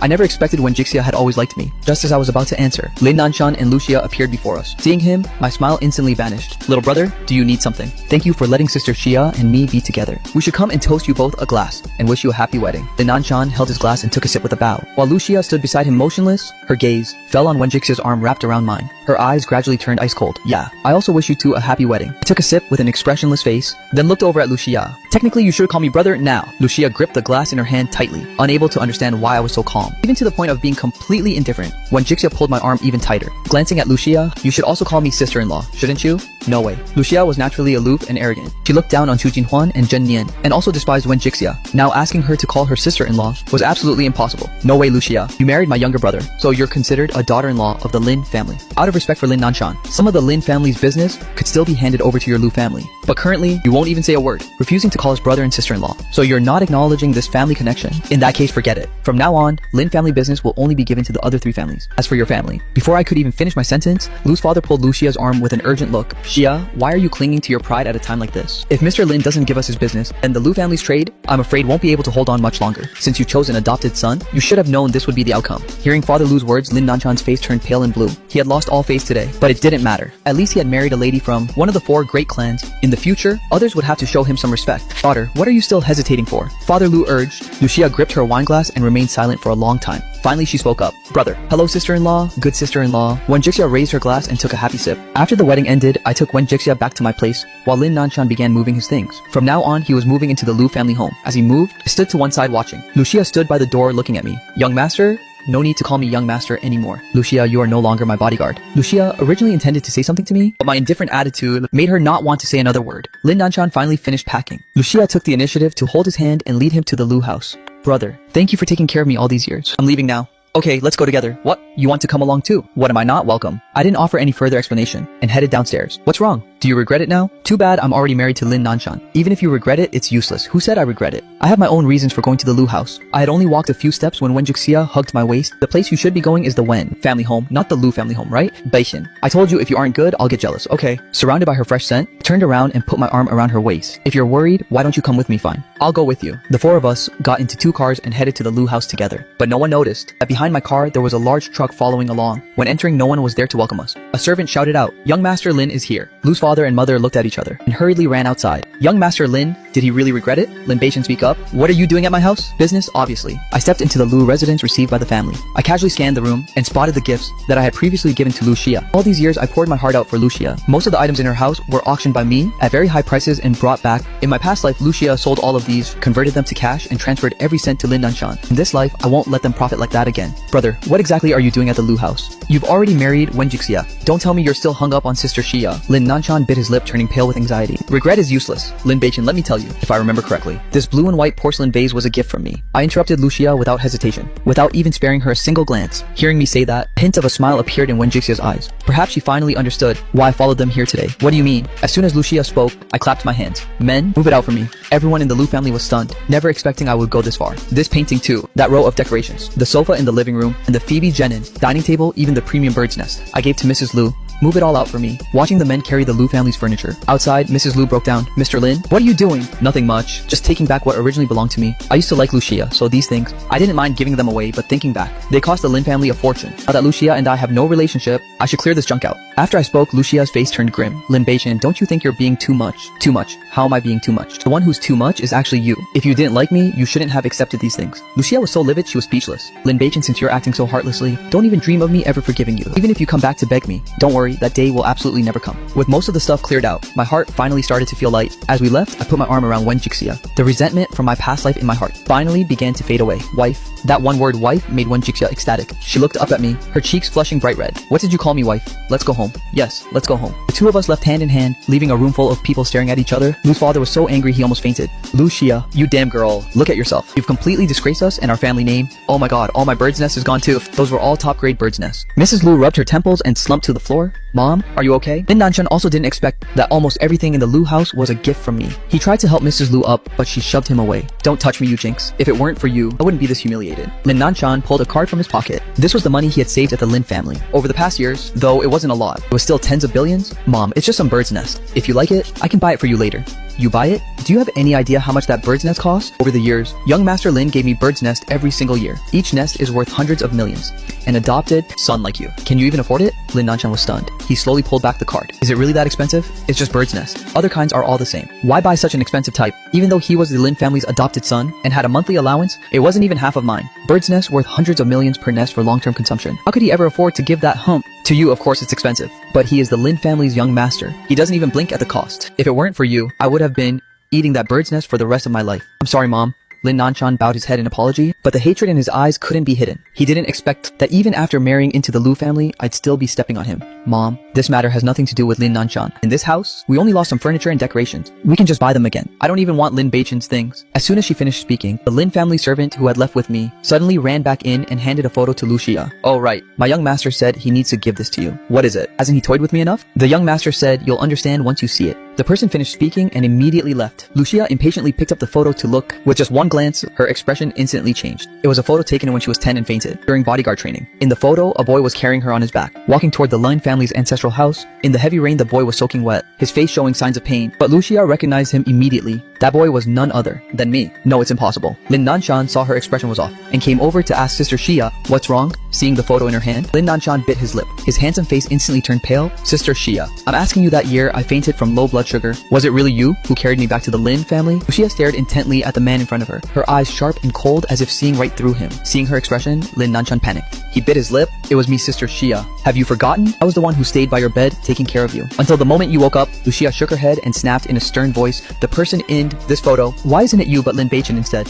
I never expected Wen Jixia had always liked me. Just as I was about to answer, Lin Nanshan and Lucia appeared before us. Seeing him, my smile instantly vanished. Little brother, do you need something? Thank you for letting Sister Xia and me be together. We should come and toast you both a glass and wish you a happy wedding. Lin Nanshan held his glass and took a sip with a bow. While Lucia stood beside him motionless, her gaze fell on Wen Jixia's arm wrapped around mine. Her eyes gradually turned ice cold. Yeah, I also wish you two a happy wedding. I took a sip with an expressionless face, then looked over at Lucia. Technically, you should call me brother now. Lucia gripped the glass in her hand tightly, unable to understand why I was so calm, even to the point of being completely indifferent. When Jixia pulled my arm even tighter. Glancing at Lucia, you should also call me sister-in-law, shouldn't you? No way. Lucia was naturally aloof and arrogant. She looked down on Chu Jinhuan and Zhen Nian, and also despised Wen Jixia. Now asking her to call her sister-in-law was absolutely impossible. No way, Lucia. You married my younger brother, so you're considered a daughter-in-law of the Lin family. Out of respect for Lin Nanshan, some of the Lin family's business could still be handed over to your Lu family. But currently, you won't even say a word, refusing to call us brother and sister-in-law. So you're not acknowledging this family connection. In that case, forget it. From now on, Lin family business will only be given to the other 3 families. As for your family, before I could even finish my sentence, Lu's father pulled Lucia's arm with an urgent look. Xia, why are you clinging to your pride at a time like this? If Mr. Lin doesn't give us his business, then the Lu family's trade, I'm afraid won't be able to hold on much longer. Since you chose an adopted son, you should have known this would be the outcome. Hearing Father Lu's words, Lin Nanchan's face turned pale and blue. He had lost all faith today, but it didn't matter. At least he had married a lady from one of the 4 great clans. In the future, others would have to show him some respect. Daughter, what are you still hesitating for? Father Lu urged. Lucia gripped her wineglass and remained silent for a long time. Finally, she spoke up. Brother. Hello, sister-in-law. Good sister-in-law. Wen Jixia raised her glass and took a happy sip. After the wedding ended, I took Wen Jixia back to my place, while Lin Nanchan began moving his things. From now on, he was moving into the Lu family home. As he moved, I stood to one side watching. Lucia stood by the door looking at me. Young master? No need to call me young master anymore. Lucia, you are no longer my bodyguard. Lucia originally intended to say something to me, but my indifferent attitude made her not want to say another word. Lin Nanchan finally finished packing. Lucia took the initiative to hold his hand and lead him to the Lu house. Brother, thank you for taking care of me all these years. I'm leaving now. Okay, let's go together. What? You want to come along too? What, am I not welcome? I didn't offer any further explanation and headed downstairs. What's wrong? Do you regret it now? Too bad I'm already married to Lin Nanchan. Even if you regret it, it's useless. Who said I regret it? I have my own reasons for going to the Lu house. I had only walked a few steps when Wen Jixia hugged my waist. The place you should be going is the Wen family home, not the Lu family home, right? Beixin. I told you if you aren't good, I'll get jealous. Okay. Surrounded by her fresh scent, I turned around and put my arm around her waist. If you're worried, why don't you come with me? Fine. I'll go with you. The 4 of us got into 2 cars and headed to the Lu house together. But no one noticed that behind my car there was a large truck following along. When entering, no one was there to welcome us. A servant shouted out, "Young Master Lin is here." Lu's father and mother looked at each other and hurriedly ran outside. Young Master Lin, did he really regret it? Lin Beixin speak up. What are you doing at my house? Business, obviously. I stepped into the Lu residence received by the family. I casually scanned the room and spotted the gifts that I had previously given to Lucia. All these years I poured my heart out for Lucia. Most of the items in her house were auctioned by me at very high prices and brought back. In my past life, Lucia sold all of these, converted them to cash, and transferred every cent to Lin Nanchan. In this life, I won't let them profit like that again. Brother, what exactly are you doing at the Lu house? You've already married Wen Jixia. Don't tell me you're still hung up on Sister Xia. Lin Nanchan bit his lip, turning pale with anxiety. Regret is useless. Lin Beixin, let me tell you, if I remember correctly, this blue and white porcelain vase was a gift from me. I interrupted Lucia without hesitation, without even sparing her a single glance. Hearing me say that, a hint of a smile appeared in Wen Jixia's eyes. Perhaps she finally understood why I followed them here today. What do you mean? As soon as Lucia spoke, I clapped my hands. Men, move it out for me. Everyone in the Lu family was stunned, never expecting I would go this far. This painting too, that row of decorations, the sofa in the living room, and the Phoebe Jenin dining table, even the premium bird's nest, I gave to Mrs. Lu. Move it all out for me. Watching the men carry the Lu family's furniture. Outside, Mrs. Lu broke down. Mr. Lin, what are you doing? Nothing much. Just taking back what originally belonged to me. I used to like Lucia, so these things, I didn't mind giving them away, but thinking back, they cost the Lin family a fortune. Now that Lucia and I have no relationship, I should clear this junk out. After I spoke, Lucia's face turned grim. Lin Beixin, don't you think you're being too much? Too much. How am I being too much? The one who's too much is actually you. If you didn't like me, you shouldn't have accepted these things. Lucia was so livid, she was speechless. Lin Beixin, since you're acting so heartlessly, don't even dream of me ever forgiving you. Even if you come back to beg me, don't worry, that day will absolutely never come. With most of the stuff cleared out, my heart finally started to feel light. As we left, I put my arm around Wen Jixia. The resentment from my past life in my heart finally began to fade away. Wife. That one word wife made Wen Jixia ecstatic. She looked up at me, her cheeks flushing bright red. What did you call me, wife? Let's go home. Yes, let's go home. The 2 of us left hand in hand, leaving a room full of people staring at each other. Lu's father was so angry he almost fainted. Lucia, you damn girl. Look at yourself. You've completely disgraced us and our family name. Oh my god, all my bird's nest is gone too. Those were all top grade bird's nests. Mrs. Lu rubbed her temples and slumped to the floor. Mom, are you okay? Lin Nanchan also didn't expect that almost everything in the Lu house was a gift from me. He tried to help Mrs. Lu up, but she shoved him away. Don't touch me, you jinx. If it weren't for you, I wouldn't be this humiliated. Lin Nanchan pulled a card from his pocket. This was the money he had saved at the Lin family. Over the past years, though it wasn't a lot, it was still tens of billions. Mom, it's just some bird's nest. If you like it, I can buy it for you later. You buy it? Do you have any idea how much that bird's nest costs? Over the years, young Master Lin gave me bird's nest every single year. Each nest is worth hundreds of millions. An adopted son like you. Can you even afford it? Lin Nanchan was stunned. He slowly pulled back the card. Is it really that expensive? It's just bird's nest. Other kinds are all the same. Why buy such an expensive type? Even though he was the Lin family's adopted son and had a monthly allowance, it wasn't even half of mine. Bird's nest worth hundreds of millions per nest for long-term consumption. How could he ever afford to give that hump? To you, of course, it's expensive. But he is the Lin family's young master. He doesn't even blink at the cost. If it weren't for you, I would have been eating that bird's nest for the rest of my life. I'm sorry, Mom. Lin Nanshan bowed his head in apology, but the hatred in his eyes couldn't be hidden. He didn't expect that even after marrying into the Lu family, I'd still be stepping on him. Mom, this matter has nothing to do with Lin Nanshan. In this house, we only lost some furniture and decorations. We can just buy them again. I don't even want Lin Beichen's things. As soon as she finished speaking, the Lin family servant who had left with me suddenly ran back in and handed a photo to Lucia. Oh right, my young master said he needs to give this to you. What is it? Hasn't he toyed with me enough? The young master said you'll understand once you see it. The person finished speaking and immediately left. Lucia impatiently picked up the photo to look. With just one glance, her expression instantly changed. It was a photo taken when she was 10 and fainted during bodyguard training. In the photo, a boy was carrying her on his back, walking toward the Lin family's ancestral house. In the heavy rain, the boy was soaking wet, his face showing signs of pain, but Lucia recognized him immediately. That boy was none other than me. No, it's impossible. Lin Nanshan saw her expression was off and came over to ask Sister Xia, what's wrong? Seeing the photo in her hand, Lin Nanshan bit his lip. His handsome face instantly turned pale. Sister Xia, I'm asking you, that year I fainted from low blood sugar. Was it really you who carried me back to the Lin family? Lucia stared intently at the man in front of her, her eyes sharp and cold as if seeing right through him. Seeing her expression, Lin Nanshan panicked. He bit his lip. It was me, Sister Xia. Have you forgotten? I was the one who stayed by your bed, taking care of you. Until the moment you woke up. Lucia shook her head and snapped in a stern voice, the person in this photo, why isn't it you but Lin Beichen instead?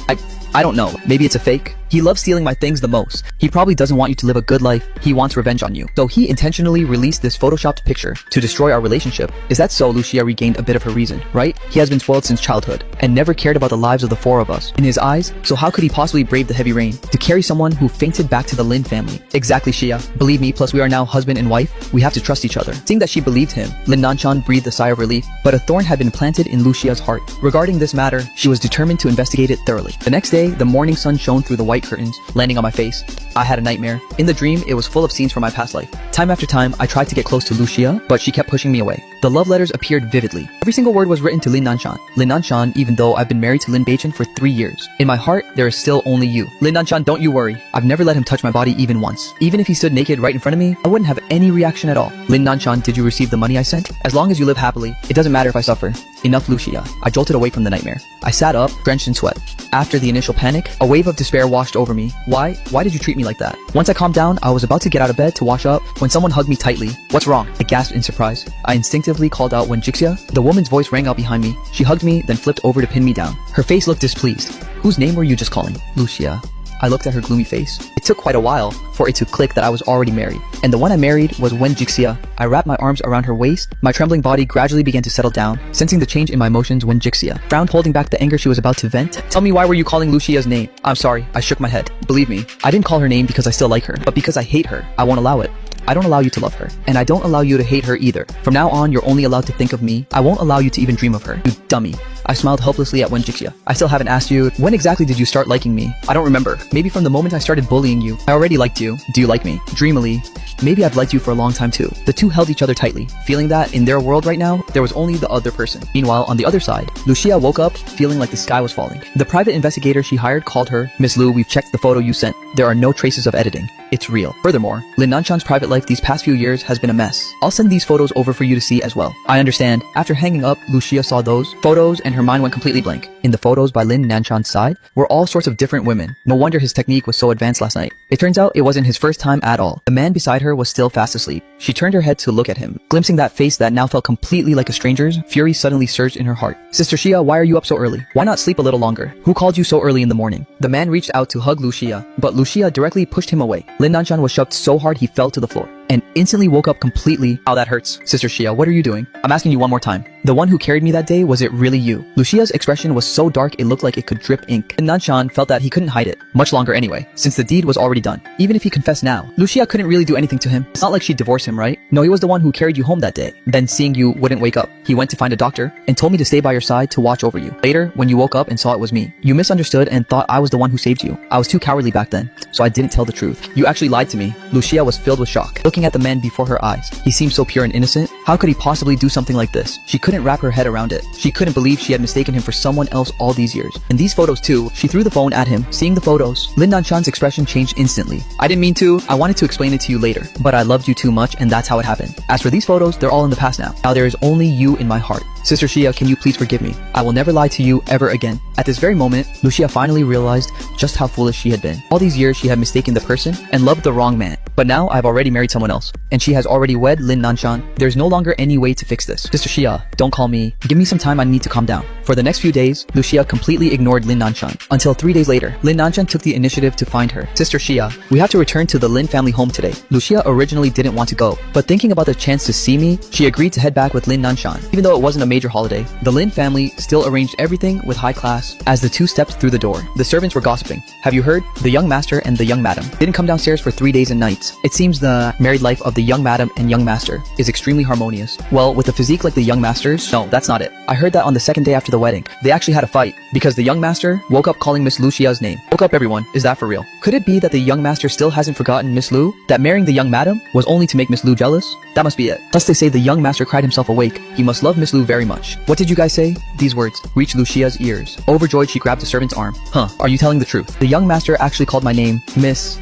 I don't know. Maybe it's a fake? He loves stealing my things the most. He probably doesn't want you to live a good life. He wants revenge on you. So he intentionally released this photoshopped picture to destroy our relationship. Is that so? Lucia regained a bit of her reason, right? He has been spoiled since childhood and never cared about the lives of the four of us. In his eyes, so how could he possibly brave the heavy rain to carry someone who fainted back to the Lin family? Exactly, Xia. Believe me, plus we are now husband and wife. We have to trust each other. Seeing that she believed him, Lin Nanshan breathed a sigh of relief, but a thorn had been planted in Lucia's heart. Regarding this matter, she was determined to investigate it thoroughly. The next day, the morning sun shone through the white curtains, landing on my face. I had a nightmare. In the dream, it was full of scenes from my past life. Time after time, I tried to get close to Lucia, but she kept pushing me away. The love letters appeared vividly. Every single word was written to Lin Nanshan. Lin Nanshan, even though I've been married to Lin Beichen for 3 years. In my heart, there is still only you. Lin Nanshan, don't you worry. I've never let him touch my body even once. Even if he stood naked right in front of me, I wouldn't have any reaction at all. Lin Nanshan, did you receive the money I sent? As long as you live happily, it doesn't matter if I suffer. Enough, Lucia. I jolted away from the nightmare. I sat up, drenched in sweat. After the initial panic, a wave of despair washed over me. Why did you treat me like that? Once I calmed down, I was about to get out of bed to wash up when someone hugged me tightly. What's wrong? I gasped in surprise. I instinctively called out when Jixia. The woman's voice rang out behind me. She hugged me, then flipped over to pin me down. Her face looked displeased. Whose name were you just calling? Lucia. I looked at her gloomy face. It took quite a while for it to click that I was already married. And the one I married was Wen Jixia. I wrapped my arms around her waist. My trembling body gradually began to settle down, sensing the change in my emotions when Jixia frowned, holding back the anger she was about to vent. Tell me, why were you calling Lucia's name? I'm sorry. I shook my head. Believe me, I didn't call her name because I still like her, but because I hate her. I won't allow it. I don't allow you to love her, and I don't allow you to hate her either. From now on, you're only allowed to think of me. I won't allow you to even dream of her. You dummy. I smiled helplessly at Wen Jixia. I still haven't asked you, when exactly did you start liking me? I don't remember. Maybe from the moment I started bullying you. I already liked you. Do you like me? Dreamily. Maybe I've liked you for a long time too. The two held each other tightly, feeling that in their world right now, there was only the other person. Meanwhile, on the other side, Lucia woke up feeling like the sky was falling. The private investigator she hired called her, Miss Lu, we've checked the photo you sent. There are no traces of editing. It's real. Furthermore, Lin Nanshan's private life these past few years has been a mess. I'll send these photos over for you to see as well. I understand. After hanging up, Lucia saw those photos and her mind went completely blank. In the photos by Lin Nanshan's side were all sorts of different women. No wonder his technique was so advanced last night. It turns out it wasn't his first time at all. The man beside her was still fast asleep. She turned her head to look at him. Glimpsing that face that now felt completely like a stranger's, fury suddenly surged in her heart. Sister Xia, why are you up so early? Why not sleep a little longer? Who called you so early in the morning? The man reached out to hug Lucia, but Lucia directly pushed him away. Lin Nanshan was shoved so hard he fell to the floor and instantly woke up completely. Ow, that hurts. Sister Xia, what are you doing? I'm asking you one more time. The one who carried me that day, was it really you? Lucia's expression was so dark it looked like it could drip ink. And Nanshan felt that he couldn't hide it much longer anyway, since the deed was already done. Even if he confessed now, Lucia couldn't really do anything to him. It's not like she'd divorce him, right? No, he was the one who carried you home that day. Then seeing you wouldn't wake up, he went to find a doctor and told me to stay by your side to watch over you. Later, when you woke up and saw it was me, you misunderstood and thought I was the one who saved you. I was too cowardly back then, so I didn't tell the truth. You actually lied to me. Lucia was filled with shock, looking at the man before her eyes. He seemed so pure and innocent. How could he possibly do something like this? She couldn't wrap her head around it. She couldn't believe she had mistaken him for someone else all these years. And these photos too. She threw the phone at him. Seeing the photos, Lin Nanshan's expression changed instantly. I didn't mean to. I wanted to explain it to you later, but I loved you too much and that's how it happened. As for these photos, they're all in the past now. Now there is only you in my heart. Sister Xia, can you please forgive me? I will never lie to you ever again. At this very moment, Lucia finally realized just how foolish she had been. All these years she had mistaken the person and loved the wrong man. But now I've already married someone else, and she has already wed Lin Nanshan. There's no longer any way to fix this. Sister Xia, don't call me. Give me some time, I need to calm down. For For the next few days, Lucia completely ignored Lin Nanshan. Until 3 days later, Lin Nanshan took the initiative to find her. Sister Xia, we have to return to the Lin family home today. Lucia originally didn't want to go, but thinking about the chance to see me, she agreed to head back with Lin Nanshan. Even though it wasn't a major holiday, the Lin family still arranged everything with high class. As the two stepped through the door, the servants were gossiping. Have you heard? The young master and the young madam didn't come downstairs for 3 days and nights. It seems the married life of the young madam and young master is extremely harmonious. Well, with a physique like the young master's? No, that's not it. I heard that on the second day after the wedding, they actually had a fight because the young master woke up calling Miss Lucia's name. Woke up everyone, is that for real? Could it be that the young master still hasn't forgotten Miss Lu? That marrying the young madam was only to make Miss Lu jealous? That must be it. Thus they say the young master cried himself awake. He must love Miss Lu very much. What did you guys say? These words reached Lucia's ears. Overjoyed, she grabbed the servant's arm. Huh, are you telling the truth? The young master actually called my name Miss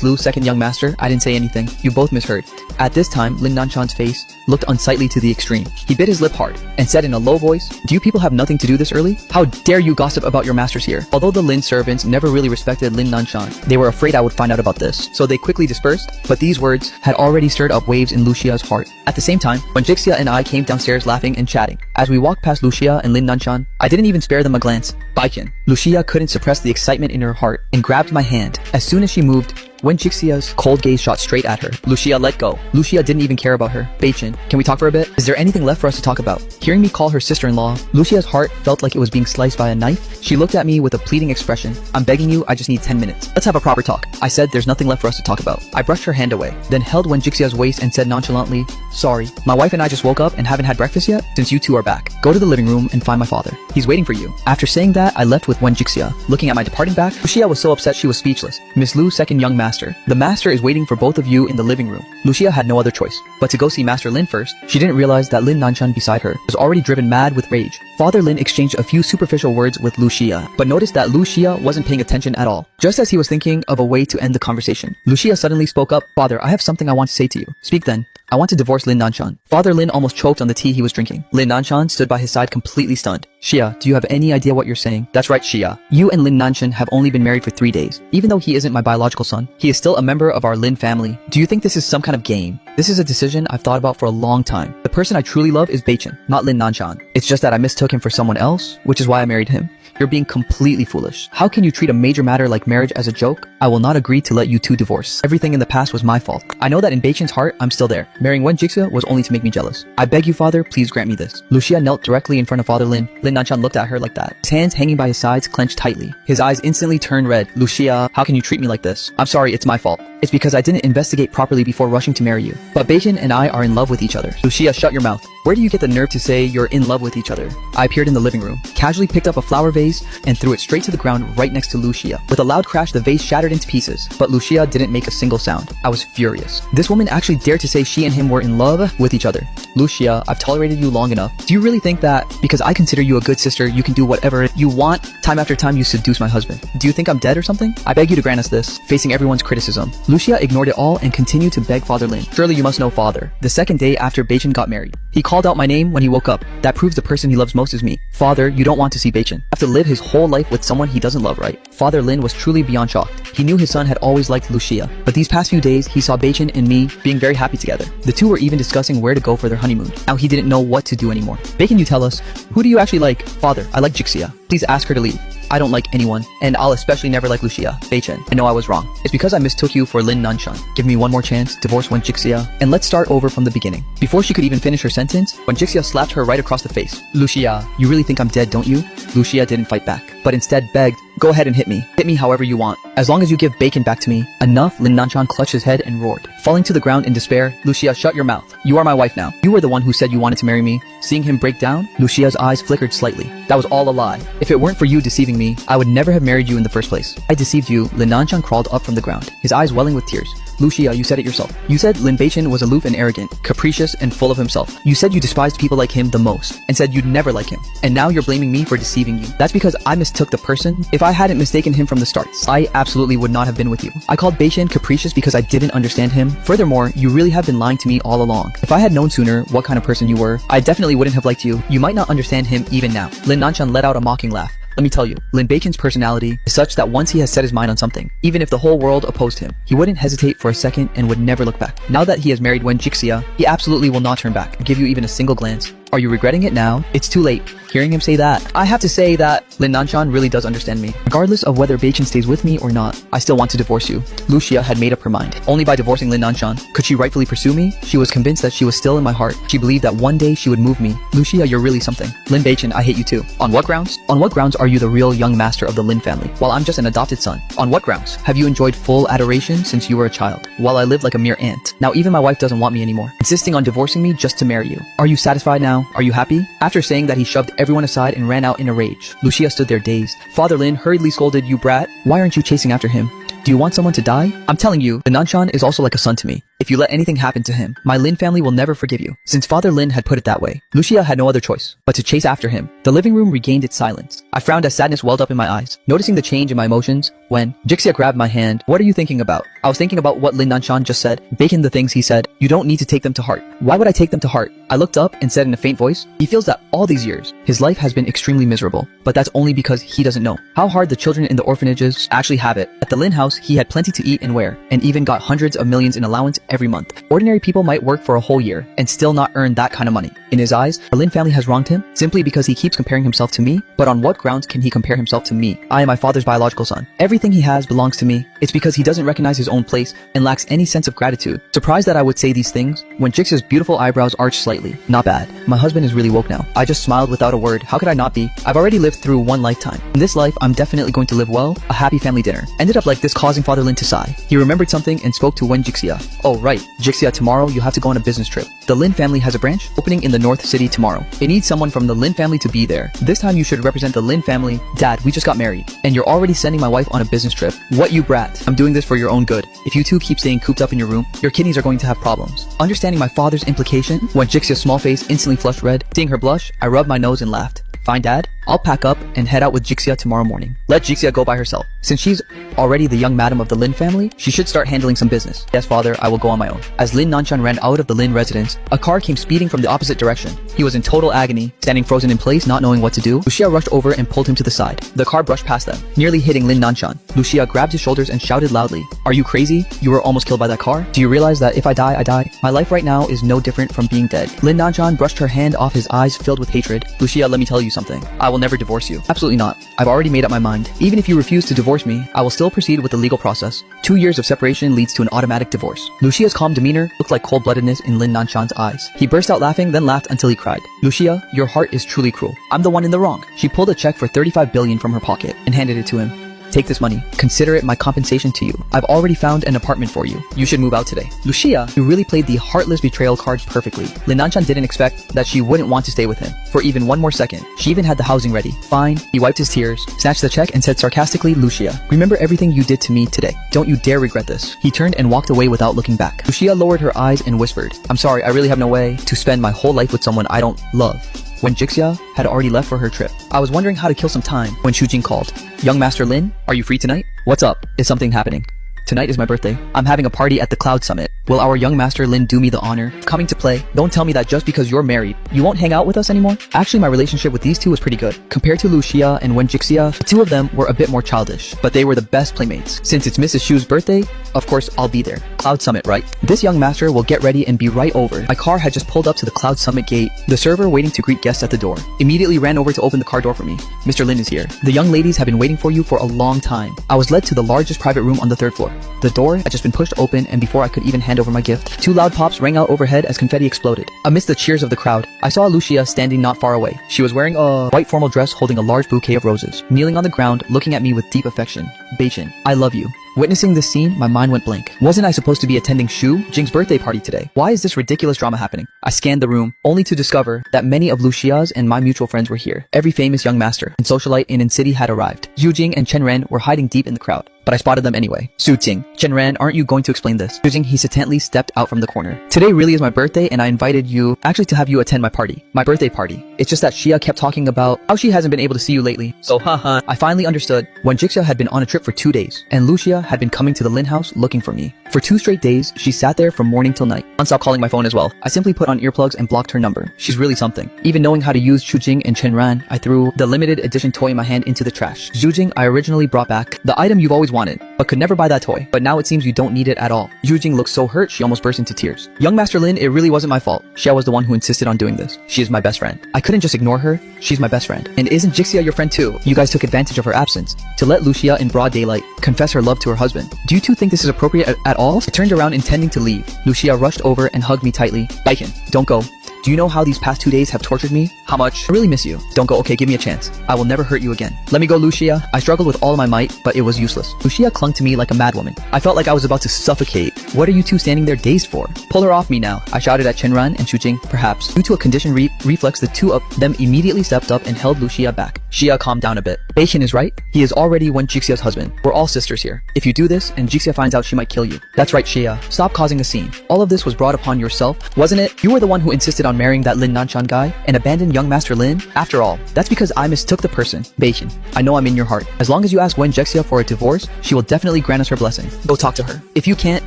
Lu, second young master. I didn't say anything. You both misheard. At this time, Lin Nanshan's face looked unsightly to the extreme. He bit his lip hard and said in a low voice, "Do you people have nothing to do this early? How dare you gossip about your masters here?" Although the Lin servants never really respected Lin Nanshan, they were afraid I would find out about this, so they quickly dispersed, but these words had already stirred up waves in Lucia's heart. At the same time, when Jixia and I came downstairs laughing and chatting, as we walked past Lucia and Lin Nanshan, I didn't even spare them a glance. Baikin. Lucia couldn't suppress the excitement in her heart and grabbed my hand. As soon as she moved, when Jixia's cold gaze shot straight at her, Lucia let go. Lucia didn't even care about her. Beichin, can we talk for a bit? Is there anything left for us to talk about? Hearing me call her sister-in-law, Lucia's heart felt like it was being sliced by a knife. She looked at me with a pleading expression. I'm begging you, I just need 10 minutes. Let's have a proper talk. I said there's nothing left for us to talk about. I brushed her hand away, then held Wen Jixia's waist and said nonchalantly, sorry, my wife and I just woke up and haven't had breakfast yet. Since you two are back, go to the living room and find my father. He's waiting for you. After saying that, I left with Wen Jixia. Looking at my departing back, Lucia was so upset she was speechless. Miss Lu, second young master. The master is waiting for both of you in the living room. Lucia had no other choice but to go see Master Lin first. She didn't realize that Lin Nanshan beside her was already driven mad with rage. Father Lin exchanged a few superficial words with Lucia, but noticed that Lucia wasn't paying attention at all. Just as he was thinking of a way to end the conversation, Lucia suddenly spoke up. Father, I have something I want to say to you. Speak then. I want to divorce Lin Nanshan. Father Lin almost choked on the tea he was drinking. Lin Nanshan stood by his side completely stunned. Xia, do you have any idea what you're saying? That's right, Xia. You and Lin Nanshan have only been married for 3 days. Even though he isn't my biological son, he is still a member of our Lin family. Do you think this is some kind of game? This is a decision I've thought about for a long time. The person I truly love is Beichin, not Lin Nanshan. It's just that I mistook him for someone else, which is why I married him. You're being completely foolish. How can you treat a major matter like marriage as a joke? I will not agree to let you two divorce. Everything in the past was my fault. I know that in Beichin's heart, I'm still there. Marrying Wen Jixia was only to make me jealous. I beg you, father, please grant me this. Lucia knelt directly in front of Father Lin. Lin Nanshan looked at her like that. His hands hanging by his sides clenched tightly. His eyes instantly turned red. Lucia, how can you treat me like this? I'm sorry, it's my fault. It's because I didn't investigate properly before rushing to marry you. But Beichin and I are in love with each other. Lucia, shut your mouth. Where do you get the nerve to say you're in love with each other? I appeared in the living room, casually picked up a flower vase, and threw it straight to the ground right next to Lucia. With a loud crash, the vase shattered into pieces, but Lucia didn't make a single sound. I was furious. This woman actually dared to say she and him were in love with each other. Lucia, I've tolerated you long enough. Do you really think that because I consider you a good sister, you can do whatever you want? Time after time, you seduce my husband. Do you think I'm dead or something? I beg you to grant us this, facing everyone's criticism. Lucia ignored it all and continued to beg Father Lin. Surely you must know, father. The second day after Beichin got married, he called out my name when he woke up. That proves the person he loves most is me. Father, you don't want to see Beichin have to live his whole life with someone he doesn't love, right? Father Lin was truly beyond shocked. He knew his son had always liked Lucia, but these past few days, he saw Beichin and me being very happy together. The two were even discussing where to go for their honeymoon. Now he didn't know what to do anymore. Beichin, you tell us, who do you actually like? Father, I like Jixia. Please ask her to leave. I don't like anyone, and I'll especially never like Lucia. Beichin, I know I was wrong. It's because I mistook you for Lin Nanshan. Give me one more chance, divorce Wen Jixia, and let's start over from the beginning. Before she could even finish her sentence, Wen Jixia slapped her right across the face. Lucia, you really think I'm dead, don't you? Lucia didn't fight back, but instead begged, go ahead and hit me. Hit me however you want. As long as you give Beichin back to me. Enough, Lin Nanshan clutched his head and roared. Falling to the ground in despair, Lucia, shut your mouth. You are my wife now. You were the one who said you wanted to marry me. Seeing him break down, Lucia's eyes flickered slightly. That was all a lie. If it weren't for you deceiving me, I would never have married you in the first place. I deceived you. Lin Nanshan crawled up from the ground, his eyes welling with tears. Lucia, you said it yourself. You said Lin Beichin was aloof and arrogant, capricious and full of himself. You said you despised people like him the most, and said you'd never like him. And now you're blaming me for deceiving you. That's because I mistook the person. If I hadn't mistaken him from the start, I absolutely would not have been with you. I called Beichin capricious because I didn't understand him. Furthermore, you really have been lying to me all along. If I had known sooner what kind of person you were, I definitely wouldn't have liked you. You might not understand him even now. Lin Nanshan let out a mocking laugh. Let me tell you, Lin Beichin's personality is such that once he has set his mind on something, even if the whole world opposed him, he wouldn't hesitate for a second and would never look back. Now that he has married Wen Jixia, he absolutely will not turn back, give you even a single glance. Are you regretting it now? It's too late. Hearing him say that, I have to say that Lin Nanshan really does understand me. Regardless of whether Beichin stays with me or not, I still want to divorce you. Lucia had made up her mind. Only by divorcing Lin Nanshan could she rightfully pursue me. She was convinced that she was still in my heart. She believed that one day she would move me. Lucia, you're really something. Lin Beichin, I hate you too. On what grounds? On what grounds are you the real young master of the Lin family, while I'm just an adopted son? On what grounds? Have you enjoyed full adoration since you were a child, while I lived like a mere ant? Now even my wife doesn't want me anymore, insisting on divorcing me just to marry you. Are you satisfied now? Are you happy? After saying that, he shoved everyone aside and ran out in a rage. Lucia stood there dazed. Father Lin hurriedly scolded, "You brat, why aren't you chasing after him? Do you want someone to die? I'm telling you, the Nanshan is also like a son to me. If you let anything happen to him, my Lin family will never forgive you." Since Father Lin had put it that way, Lucia had no other choice but to chase after him. The living room regained its silence. I frowned as sadness welled up in my eyes, noticing the change in my emotions when Jixia grabbed my hand. "What are you thinking about?" I was thinking about what Lin Nanshan just said. Bacon the things he said. "You don't need to take them to heart." Why would I take them to heart? I looked up and said in a faint voice, "He feels that all these years, his life has been extremely miserable, but that's only because he doesn't know how hard the children in the orphanages actually have it. At the Lin house, he had plenty to eat and wear, and even got hundreds of millions in allowance every month. Ordinary people might work for a whole year and still not earn that kind of money. In his eyes, the Lin family has wronged him simply because he keeps comparing himself to me. But on what grounds can he compare himself to me? I am my father's biological son. Everything he has belongs to me. It's because he doesn't recognize his own place and lacks any sense of gratitude." Surprised that I would say these things, when Jixia's beautiful eyebrows arched slightly. Not bad. My husband is really woke now. I just smiled without a word. How could I not be? I've already lived through one lifetime. In this life, I'm definitely going to live well. A happy family dinner. Ended up like this, causing Father Lin to sigh. He remembered something and spoke to Wen Jixia. "Oh right, Jixia, tomorrow you have to go on a business trip. The Lin family has a branch opening in the North City tomorrow. It needs someone from the Lin family to be there. This time you should represent the Lin family." "Dad, we just got married, and you're already sending my wife on a business trip. What, you brat? I'm doing this for your own good. If you two keep staying cooped up in your room, your kidneys are going to have problems." Understanding my father's implication, when Jixia's small face instantly flushed red, seeing her blush, I rubbed my nose and laughed. "Fine, Dad. I'll pack up and head out with Jixia tomorrow morning. Let Jixia go by herself. Since she's already the young madam of the Lin family, she should start handling some business." "Yes, father, I will go on my own." As Lin Nanshan ran out of the Lin residence, a car came speeding from the opposite direction. He was in total agony, standing frozen in place, not knowing what to do. Lucia rushed over and pulled him to the side. The car brushed past them, nearly hitting Lin Nanshan. Lucia grabbed his shoulders and shouted loudly, "Are you crazy? You were almost killed by that car. Do you realize that if I die, I die? My life right now is no different from being dead." Lin Nanshan brushed her hand off his eyes filled with hatred. "Lucia, let me tell you something. I will never divorce you." "Absolutely not. I've already made up my mind. Even if you refuse to divorce me, I will still proceed with the legal process. 2 years of separation leads to an automatic divorce." Lucia's calm demeanor looked like cold-bloodedness in Lin Nanshan's eyes. He burst out laughing, then laughed until he cried. "Lucia, your heart is truly cruel. I'm the one in the wrong." She pulled a check for 35 billion from her pocket and handed it to him. "Take this money. Consider it my compensation to you. I've already found an apartment for you. You should move out today." Lucia, who really played the heartless betrayal card perfectly. Lin Nanshan didn't expect that she wouldn't want to stay with him for even one more second. She even had the housing ready. "Fine." He wiped his tears, snatched the check, and said sarcastically, "Lucia, remember everything you did to me today. Don't you dare regret this." He turned and walked away without looking back. Lucia lowered her eyes and whispered, "I'm sorry, I really have no way to spend my whole life with someone I don't love." When Jixia had already left for her trip, I was wondering how to kill some time when Shujing called. "Young Master Lin, are you free tonight?" "What's up? Is something happening?" "Tonight is my birthday. I'm having a party at the Cloud Summit. Will our young Master Lin do me the honor of coming to play? Don't tell me that just because you're married, you won't hang out with us anymore." Actually, my relationship with these two was pretty good. Compared to Lucia and Wen Jixia, the two of them were a bit more childish, but they were the best playmates. Since it's Mrs. Shu's birthday, of course I'll be there. Cloud Summit, right? This young master will get ready and be right over. My car had just pulled up to the Cloud Summit gate. The server waiting to greet guests at the door immediately ran over to open the car door for me. "Mr. Lin is here. The young ladies have been waiting for you for a long time." I was led to the largest private room on the 3rd floor. The door had just been pushed open, and before I could even hand over my gift, 2 loud pops rang out overhead as confetti exploded. Amidst the cheers of the crowd, I saw Lucia standing not far away. She was wearing a white formal dress holding a large bouquet of roses, kneeling on the ground, looking at me with deep affection. "Beichin, I love you." Witnessing this scene, my mind went blank. Wasn't I supposed to be attending Shu Jing's birthday party today? Why is this ridiculous drama happening? I scanned the room, only to discover that many of Lucia's and my mutual friends were here. Every famous young master and socialite in City had arrived. Xu Jing and Chen Ren were hiding deep in the crowd, but I spotted them anyway. "Su Jing, Chen Ren, aren't you going to explain this?" Xu Jing hesitantly stepped out from the corner. "Today really is my birthday, and I invited you actually to have you attend my party. My birthday party. It's just that Xia kept talking about how she hasn't been able to see you lately. So haha." I finally understood. When Jixia had been on a trip for 2 days, and Lucia had been coming to the Lin house looking for me. For 2 straight days, she sat there from morning till night. Non-stop calling my phone as well. I simply put on earplugs and blocked her number. She's really something. Even knowing how to use Xu Jing and Chen Ran, I threw the limited edition toy in my hand into the trash. Xu Jing I originally brought back. The item you've always wanted, but could never buy that toy. But now it seems you don't need it at all. Yujing looked so hurt she almost burst into tears. Young Master Lin, it really wasn't my fault. Xia was the one who insisted on doing this. She is my best friend. I couldn't just ignore her. She's my best friend. And isn't Jixia your friend too? You guys took advantage of her absence to let Lucia in broad daylight confess her love to her husband. Do you two think this is appropriate at all? I turned around intending to leave. Lucia rushed over and hugged me tightly. Baiken, don't go. Do you know how these past 2 days have tortured me? How much? I really miss you. Don't go. Okay, give me a chance. I will never hurt you again. Let me go, Lucia. I struggled with all of my might, but it was useless. Lucia clung to me like a madwoman. I felt like I was about to suffocate. What are you two standing there dazed for? Pull her off me now. I shouted at Chenran and Shujing. Perhaps. Due to a conditioned reflex, the two of them immediately stepped up and held Lucia back. Xia calmed down a bit. Beichen is right. He is already Wen Jixia's husband. We're all sisters here. If you do this and Jixia finds out, she might kill you. That's right, Xia. Stop causing a scene. All of this was brought upon yourself, wasn't it? You were the one who insisted on marrying that Lin Nanshan guy and abandoned young Master Lin. After all, that's because I mistook the person. Beichen, I know I'm in your heart. As long as you ask Wen Jixia for a divorce, she will definitely grant us her blessing. Go talk to her. If you can't,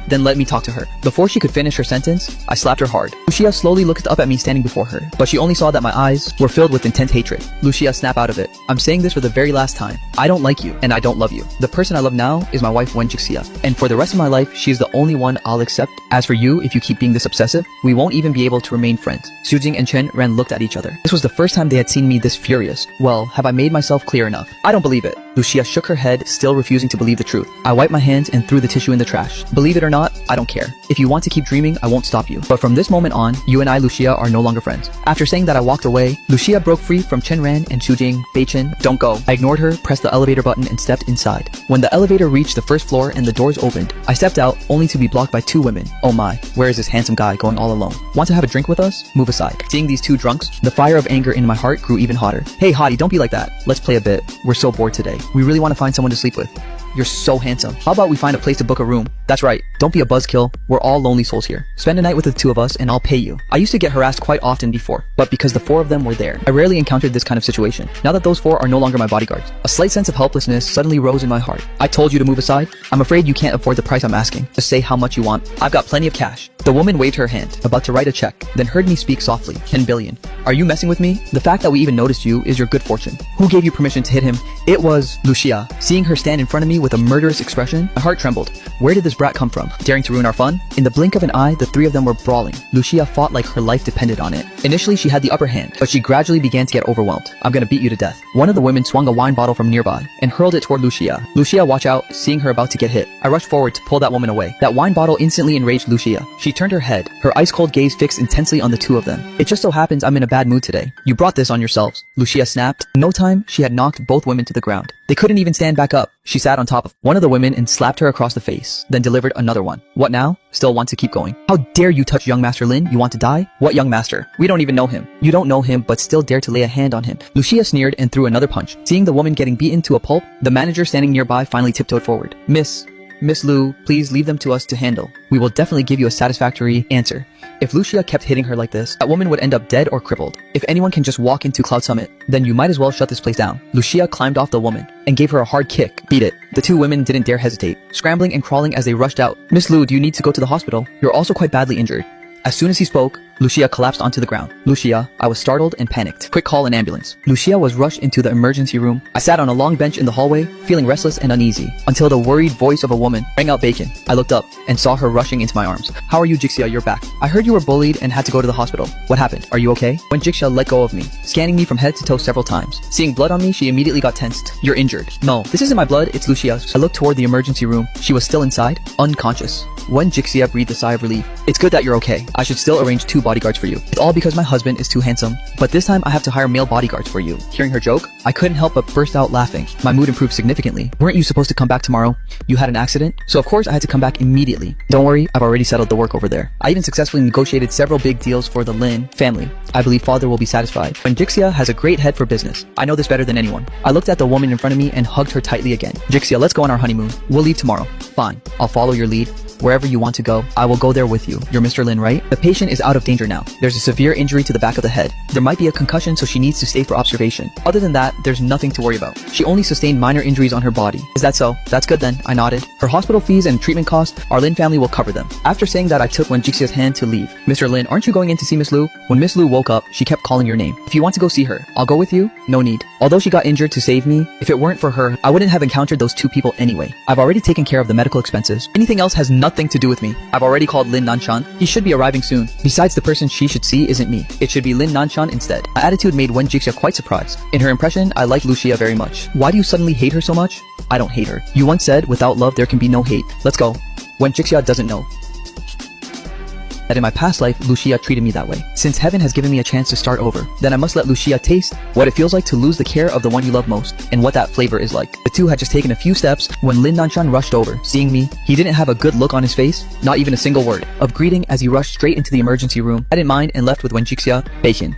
then let me talk to her. Before she could finish her sentence, I slapped her hard. Lucia slowly looked up at me standing before her, but she only saw that my eyes were filled with intense hatred. Lucia, snap out of it. I'm saying this for the very last time. I don't like you, and I don't love you. The person I love now is my wife Wen Jixia, and for the rest of my life, she is the only one I'll accept. As for you, if you keep being this obsessive, we won't even be able to remain friends. Xujing and Chen Ran looked at each other. This was the first time they had seen me this furious. Well, have I made myself clear enough? I don't believe it. Lucia shook her head, still refusing to believe the truth. I wiped my hands and threw the tissue in the trash. Believe it or not, I don't care. If you want to keep dreaming, I won't stop you. But from this moment on, you and I, Lucia, are no longer friends. After saying that, I walked away. Lucia broke free from Chen Ran and Shujing. Beichen, don't go. I ignored her, pressed the elevator button, and stepped inside. When the elevator reached the first floor and the doors opened, I stepped out, only to be blocked by two women. Oh my, where is this handsome guy going all alone? Want to have a drink with us? Move aside. Seeing these two drunks, the fire of anger in my heart grew even hotter. Hey hottie, don't be like that. Let's play a bit. We're so bored today. We really want to find someone to sleep with. You're so handsome. How about we find a place to book a room? That's right. Don't be a buzzkill. We're all lonely souls here. Spend a night with the two of us and I'll pay you. I used to get harassed quite often before, but because the four of them were there, I rarely encountered this kind of situation. Now that those four are no longer my bodyguards, a slight sense of helplessness suddenly rose in my heart. I told you to move aside. I'm afraid you can't afford the price I'm asking. Just say how much you want. I've got plenty of cash. The woman waved her hand, about to write a check, then heard me speak softly. 10 billion. Are you messing with me? The fact that we even noticed you is your good fortune. Who gave you permission to hit him? It was Lucia. Seeing her stand in front of me with a murderous expression, my heart trembled. Where did this brat come from? Daring to ruin our fun? In the blink of an eye, the three of them were brawling. Lucia fought like her life depended on it. Initially, she had the upper hand, but she gradually began to get overwhelmed. I'm gonna beat you to death. One of the women swung a wine bottle from nearby and hurled it toward Lucia. Lucia, watch out, seeing her about to get hit. I rushed forward to pull that woman away. That wine bottle instantly enraged Lucia. She turned her head, her ice-cold gaze fixed intensely on the two of them. It just so happens I'm in a bad mood today. You brought this on yourselves. Lucia snapped. In no time, she had knocked both women to the ground. They couldn't even stand back up. She sat on top of one of the women and slapped her across the face, then delivered another one. What now? Still want to keep going. How dare you touch young Master Lin? You want to die? What young master? We don't even know him. You don't know him, but still dare to lay a hand on him. Lucia sneered and threw another punch. Seeing the woman getting beaten to a pulp, the manager standing nearby finally tiptoed forward. Miss Lu, please leave them to us to handle. We will definitely give you a satisfactory answer. If Lucia kept hitting her like this, that woman would end up dead or crippled. If anyone can just walk into Cloud Summit, then you might as well shut this place down. Lucia climbed off the woman and gave her a hard kick. Beat it. The two women didn't dare hesitate, scrambling and crawling as they rushed out. Miss Lu, do you need to go to the hospital? You're also quite badly injured. As soon as he spoke, Lucia collapsed onto the ground. Lucia, I was startled and panicked. Quick, call an ambulance. Lucia was rushed into the emergency room. I sat on a long bench in the hallway, feeling restless and uneasy, until the worried voice of a woman rang out Bacon. I looked up and saw her rushing into my arms. How are you, Jixia? You're back. I heard you were bullied and had to go to the hospital. What happened? Are you okay? When Jixia let go of me, scanning me from head to toe several times. Seeing blood on me, she immediately got tensed. You're injured. No, this isn't my blood, it's Lucia's. I looked toward the emergency room. She was still inside, unconscious. When Jixia breathed a sigh of relief. It's good that you're okay. I should still arrange 2 bodyguards for you. It's all because my husband is too handsome, but this time I have to hire male bodyguards for you. Hearing her joke, I couldn't help but burst out laughing. My mood improved significantly. Weren't you supposed to come back tomorrow? You had an accident? So of course I had to come back immediately. Don't worry, I've already settled the work over there. I even successfully negotiated several big deals for the Lin family. I believe father will be satisfied. When Jixia has a great head for business. I know this better than anyone. I looked at the woman in front of me and hugged her tightly again. Jixia, let's go on our honeymoon. We'll leave tomorrow. Fine, I'll follow your lead. Wherever you want to go, I will go there with you. You're Mr. Lin, right? The patient is out of danger now. There's a severe injury to the back of the head. There might be a concussion, so she needs to stay for observation. Other than that, there's nothing to worry about. She only sustained minor injuries on her body. Is that so? That's good then, I nodded. Her hospital fees and treatment costs, our Lin family will cover them. After saying that, I took Wen Jixia's hand to leave. Mr. Lin, aren't you going in to see Miss Lu? When Miss Lu woke up, she kept calling your name. If you want to go see her, I'll go with you. No need. Although she got injured to save me, if it weren't for her, I wouldn't have encountered those two people anyway. I've already taken care of the medical expenses. Anything else has nothing to do with me. I've already called Lin Nanshan. He should be arriving soon. Besides, the person she should see isn't me. It should be Lin Nanshan instead. My attitude made Wen Jixia quite surprised. In her impression, I like Lucia very much. Why do you suddenly hate her so much? I don't hate her. You once said, without love there can be no hate. Let's go. Wen Jixia doesn't know that in my past life, Lucia treated me that way. Since heaven has given me a chance to start over, then I must let Lucia taste what it feels like to lose the care of the one you love most, and what that flavor is like. The two had just taken a few steps when Lin Nanshan rushed over. Seeing me, he didn't have a good look on his face, not even a single word of greeting as he rushed straight into the emergency room. I didn't mind and left with Wen Jixia, patient.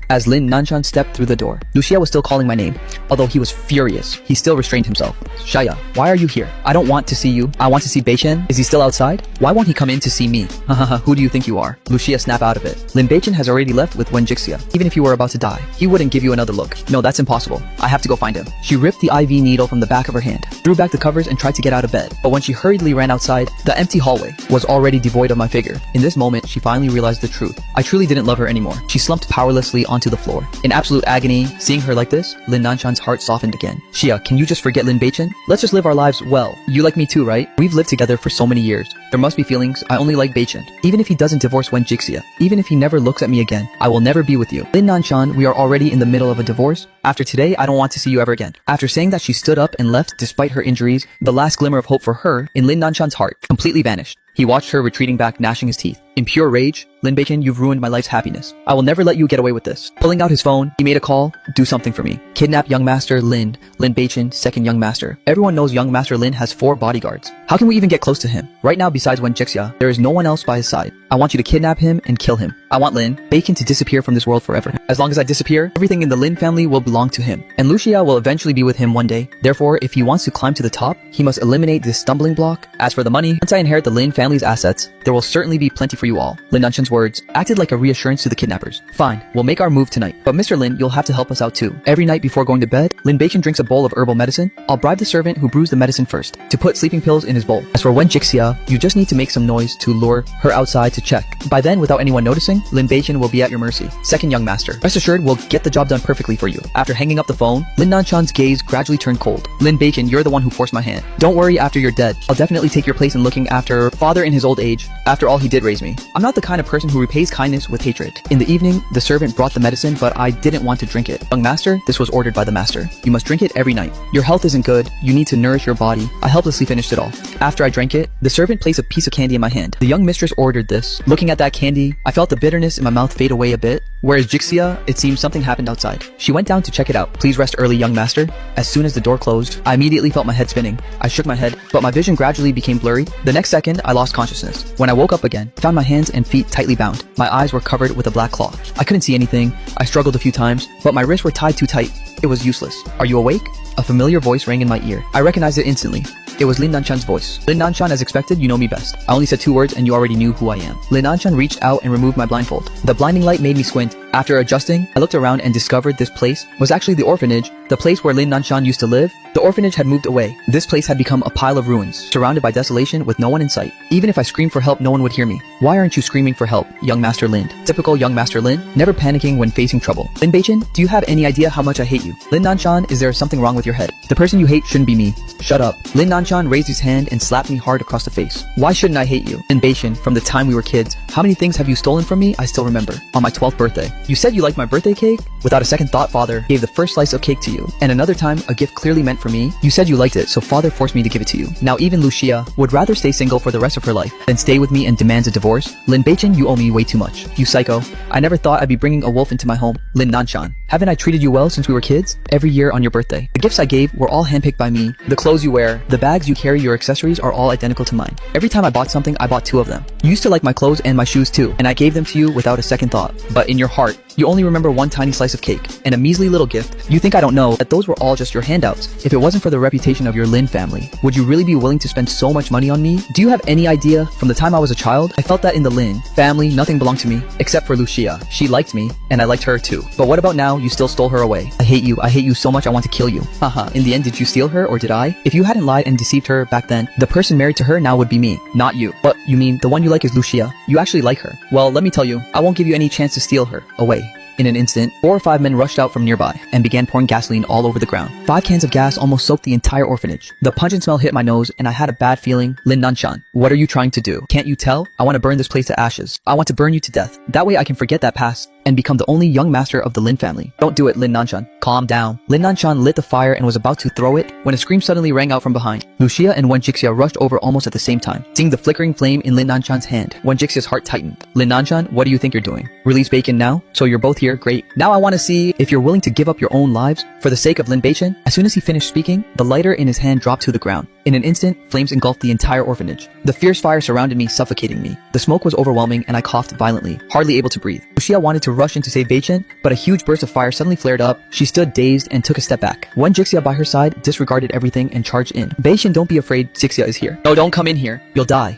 As Lin Nanshan stepped through the door, Lucia was still calling my name. Although he was furious, he still restrained himself. Shaya, why are you here? I don't want to see you. I want to see Beichen. Is he still outside? Why won't he come in to see me? Hahaha, who do you think you are? Lucia snapped out of it. Lin Beichen has already left with Wen Jixia. Even if you were about to die, he wouldn't give you another look. No, that's impossible. I have to go find him. She ripped the IV needle from the back of her hand, threw back the covers and tried to get out of bed. But when she hurriedly ran outside, the empty hallway was already devoid of my figure. In this moment, she finally realized the truth. I truly didn't love her anymore. She slumped powerlessly onto the floor. In absolute agony, seeing her like this, Lin Nanshan's heart softened again. Xia, can you just forget Lin Beichen? Let's just live our lives well. You like me too, right? We've lived together for so many years. There must be feelings. I only like Beichen. Even if he doesn't divorce Wen Jixia, even if he never looks at me again, I will never be with you. Lin Nanshan, we are already in the middle of a divorce. After today, I don't want to see you ever again. After saying that, she stood up and left despite her injuries. The last glimmer of hope for her in Lin Nanshan's heart completely vanished. He watched her retreating back, gnashing his teeth. In pure rage, Lin Beichen, you've ruined my life's happiness. I will never let you get away with this. Pulling out his phone, he made a call. Do something for me. Kidnap young master Lin. Lin Beichen, second young master. Everyone knows young master Lin has 4 bodyguards. How can we even get close to him? Right now, besides Wen Jixia, there is no one else by his side. I want you to kidnap him and kill him. I want Lin Beichen to disappear from this world forever. As long as I disappear, everything in the Lin family will belong to him. And Lucia will eventually be with him one day. Therefore, if he wants to climb to the top, he must eliminate this stumbling block. As for the money, once I inherit the Lin family's assets, there will certainly be plenty for you all. Lin Nanshan's words acted like a reassurance to the kidnappers. Fine, we'll make our move tonight. But Mr. Lin, you'll have to help us out too. Every night before going to bed, Lin Beichen drinks a bowl of herbal medicine. I'll bribe the servant who brews the medicine first to put sleeping pills in his bowl. As for Wen Jixia, you just need to make some noise to lure her outside to check. By then, without anyone noticing, Lin Beichen will be at your mercy. Second young master. Rest assured, we'll get the job done perfectly for you. After hanging up the phone, Lin Nanshan's gaze gradually turned cold. Lin Beichen, you're the one who forced my hand. Don't worry after you're dead. I'll definitely take your place in looking after father in his old age. After all, he did raise me. I'm not the kind of person who repays kindness with hatred. In the evening, the servant brought the medicine, but I didn't want to drink it. Young master, this was ordered by the master. You must drink it every night. Your health isn't good. You need to nourish your body. I helplessly finished it all. After I drank it, the servant placed a piece of candy in my hand. The young mistress ordered this. Looking at that candy, I felt the bitterness in my mouth fade away a bit. Whereas Jixia, it seemed something happened outside. She went down to check it out. Please rest early, young master. As soon as the door closed, I immediately felt my head spinning. I shook my head, but my vision gradually became blurry. The next second, I lost consciousness. When I woke up again, found my hands and feet tightly bound. My eyes were covered with a black cloth. I couldn't see anything. I struggled a few times, but my wrists were tied too tight. It was useless. Are you awake? A familiar voice rang in my ear. I recognized it instantly. It was Lin Nanshan's voice. Lin Nanshan, as expected, you know me best. I only said 2 words and you already knew who I am. Lin Nanshan reached out and removed my blindfold. The blinding light made me squint. After adjusting, I looked around and discovered this place was actually the orphanage, the place where Lin Nanshan used to live. The orphanage had moved away. This place had become a pile of ruins, surrounded by desolation with no one in sight. Even if I screamed for help, no one would hear me. Why aren't you screaming for help, young master Lin? Typical young master Lin, never panicking when facing trouble. Lin Beichen, do you have any idea how much I hate you? Lin Nanshan, is there something wrong with your head? The person you hate shouldn't be me. Shut up. Lin Nanshan raised his hand and slapped me hard across the face. Why shouldn't I hate you? Lin Beichen, from the time we were kids, how many things have you stolen from me? I still remember. On my 12th birthday. You said you liked my birthday cake? Without a second thought, father gave the first slice of cake to you. And another time, a gift clearly meant for me. You said you liked it, so father forced me to give it to you. Now even Lucia would rather stay single for the rest of her life than stay with me and demands a divorce. Lin Beichen, you owe me way too much. You psycho. I never thought I'd be bringing a wolf into my home. Lin Nanshan, haven't I treated you well since we were kids? Every year on your birthday. The gifts I gave were all handpicked by me. The clothes you wear, the bags you carry, your accessories are all identical to mine. Every time I bought something, I bought 2 of them. You used to like my clothes and my shoes too, and I gave them to you without a second thought. But in your heart, You only remember one tiny slice of cake and a measly little gift. You think I don't know that those were all just your handouts. If it wasn't for the reputation of your Lin family, would you really be willing to spend so much money on me? Do you have any idea? From the time I was a child, I felt that in the Lin family, nothing belonged to me except for Lucia. She liked me and I liked her too. But what about now? You still stole her away. I hate you so much I want to kill you. Haha, in the end, did you steal her or did I? If you hadn't lied and deceived her back then, the person married to her now would be me, not you. But you mean the one you like is Lucia? You actually like her. Well, let me tell you, I won't give you any chance to steal her away. In an instant, 4 or 5 men rushed out from nearby and began pouring gasoline all over the ground. 5 cans of gas almost soaked the entire orphanage. The pungent smell hit my nose and I had a bad feeling. Lin Nanshan, what are you trying to do? Can't you tell? I want to burn this place to ashes. I want to burn you to death. That way I can forget that past and become the only young master of the Lin family. Don't do it, Lin Nanshan. Calm down. Lin Nanshan lit the fire and was about to throw it when a scream suddenly rang out from behind. Lucia and Wen Jixia rushed over almost at the same time. Seeing the flickering flame in Lin Nanshan's hand, Wen Jixia's heart tightened. Lin Nanshan, what do you think you're doing? Release Bacon now? So you're both here? Great. Now I want to see if you're willing to give up your own lives for the sake of Lin Bacon. As soon as he finished speaking, the lighter in his hand dropped to the ground. In an instant, flames engulfed the entire orphanage. The fierce fire surrounded me, suffocating me. The smoke was overwhelming and I coughed violently, hardly able to breathe. Lucia wanted to rush in to save Bacon, but a huge burst of fire suddenly flared up. She stood dazed and took a step back. Wen Jixia by her side disregarded everything and charged in. Bacon, don't be afraid, Jixia is here. No, don't come in here. You'll die.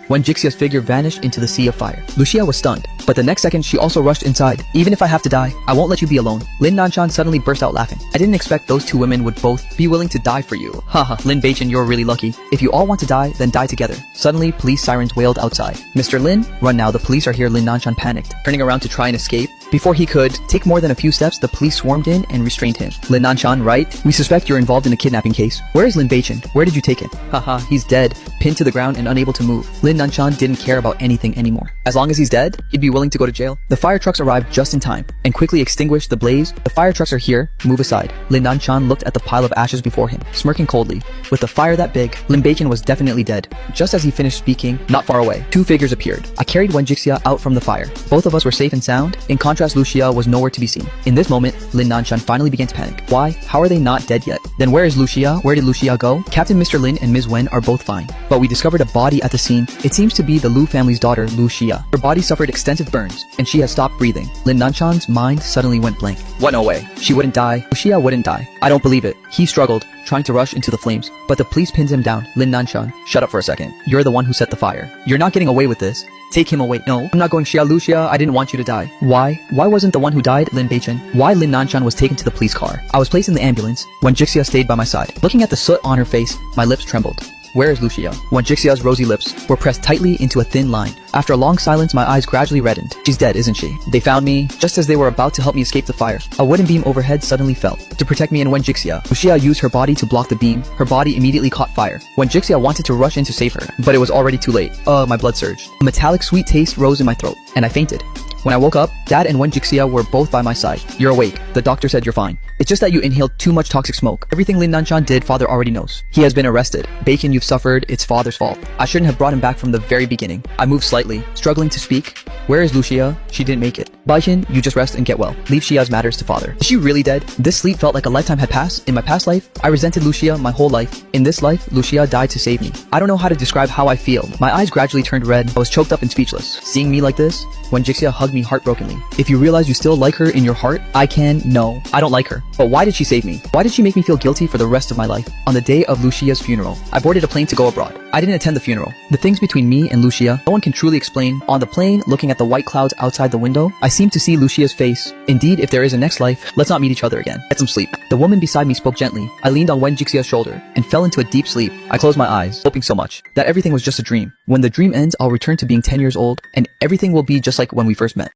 When Jixia's figure vanished into the sea of fire, Lucia was stunned, but the next second she also rushed inside. Even if I have to die, I won't let you be alone. Lin Nanshan suddenly burst out laughing. I didn't expect those 2 women would both be willing to die for you. Haha, Lin Bacon, you're really lucky. If you all want to die, then die together. Suddenly, police sirens wailed outside. Mr. Lin, run now, the police are here. Lin Nanshan panicked, turning around to try and escape. Before he could take more than a few steps, the police swarmed in and restrained him. Lin Nanshan, right? We suspect you're involved in a kidnapping case. Where is Lin Bacon? Where did you take him? Haha, he's dead, pinned to the ground and unable to move. Lin Nanshan didn't care about anything anymore. As long as he's dead, he'd be willing to go to jail. The fire trucks arrived just in time and quickly extinguished the blaze. The fire trucks are here. Move aside. Lin Nanshan looked at the pile of ashes before him, smirking coldly. With the fire that big, Lin Bacon was definitely dead. Just as he finished speaking, not far away, 2 figures appeared. I carried Wen Jixia out from the fire. Both of us were safe and sound. In contrast, Lucia was nowhere to be seen. In this moment, Lin Nanshan finally began to panic. Why? How are they not dead yet? Then where is Lucia? Where did Lucia go? Captain Mr. Lin and Ms. Wen are both fine, but we discovered a body at the scene. It seems to be the Lu family's daughter, Lucia. Her body suffered extensive burns, and she has stopped breathing. Lin Nanshan's mind suddenly went blank. What? No way. She wouldn't die. Lucia wouldn't die. I don't believe it. He struggled, trying to rush into the flames, but the police pinned him down. Lin Nanshan, shut up for a second. You're the one who set the fire. You're not getting away with this. Take him away. No, I'm not going. Xia Lucia, I didn't want you to die. Why? Why wasn't the one who died Lin Bacon? Why Lin Nanshan was taken to the police car? I was placed in the ambulance when Jixia stayed by my side. Looking at the soot on her face, my lips trembled. Where is Lucia? When Jixia's rosy lips were pressed tightly into a thin line. After a long silence, my eyes gradually reddened. She's dead, isn't she? They found me just as they were about to help me escape the fire. A wooden beam overhead suddenly fell to protect me and Wen Jixia. Lucia used her body to block the beam. Her body immediately caught fire. When Jixia wanted to rush in to save her, but it was already too late. My blood surged. A metallic sweet taste rose in my throat, and I fainted. When I woke up, Dad and Wen Jixia were both by my side. You're awake. The doctor said you're fine. It's just that you inhaled too much toxic smoke. Everything Lin Nanshan did, Father already knows. He has been arrested. Bacon, you've suffered. It's Father's fault. I shouldn't have brought him back from the very beginning. I moved slightly, struggling to speak. Where is Lucia? She didn't make it. Bacon, you just rest and get well. Leave Xia's matters to Father. Is she really dead? This sleep felt like a lifetime had passed. In my past life, I resented Lucia my whole life. In this life, Lucia died to save me. I don't know how to describe how I feel. My eyes gradually turned red. I was choked up and speechless. Seeing me like this, when Jixia hugged me heartbrokenly. If you realize you still like her in your heart, no, I don't like her. But why did she save me? Why did she make me feel guilty for the rest of my life? On the day of Lucia's funeral, I boarded a plane to go abroad. I didn't attend the funeral. The things between me and Lucia, no one can truly explain. On the plane, looking at the white clouds outside the window, I seemed to see Lucia's face. Indeed, if there is a next life, let's not meet each other again. Get some sleep. The woman beside me spoke gently. I leaned on Wen Jixia's shoulder and fell into a deep sleep. I closed my eyes, hoping so much that everything was just a dream. When the dream ends, I'll return to being 10 years old, and everything will be just like when we first met.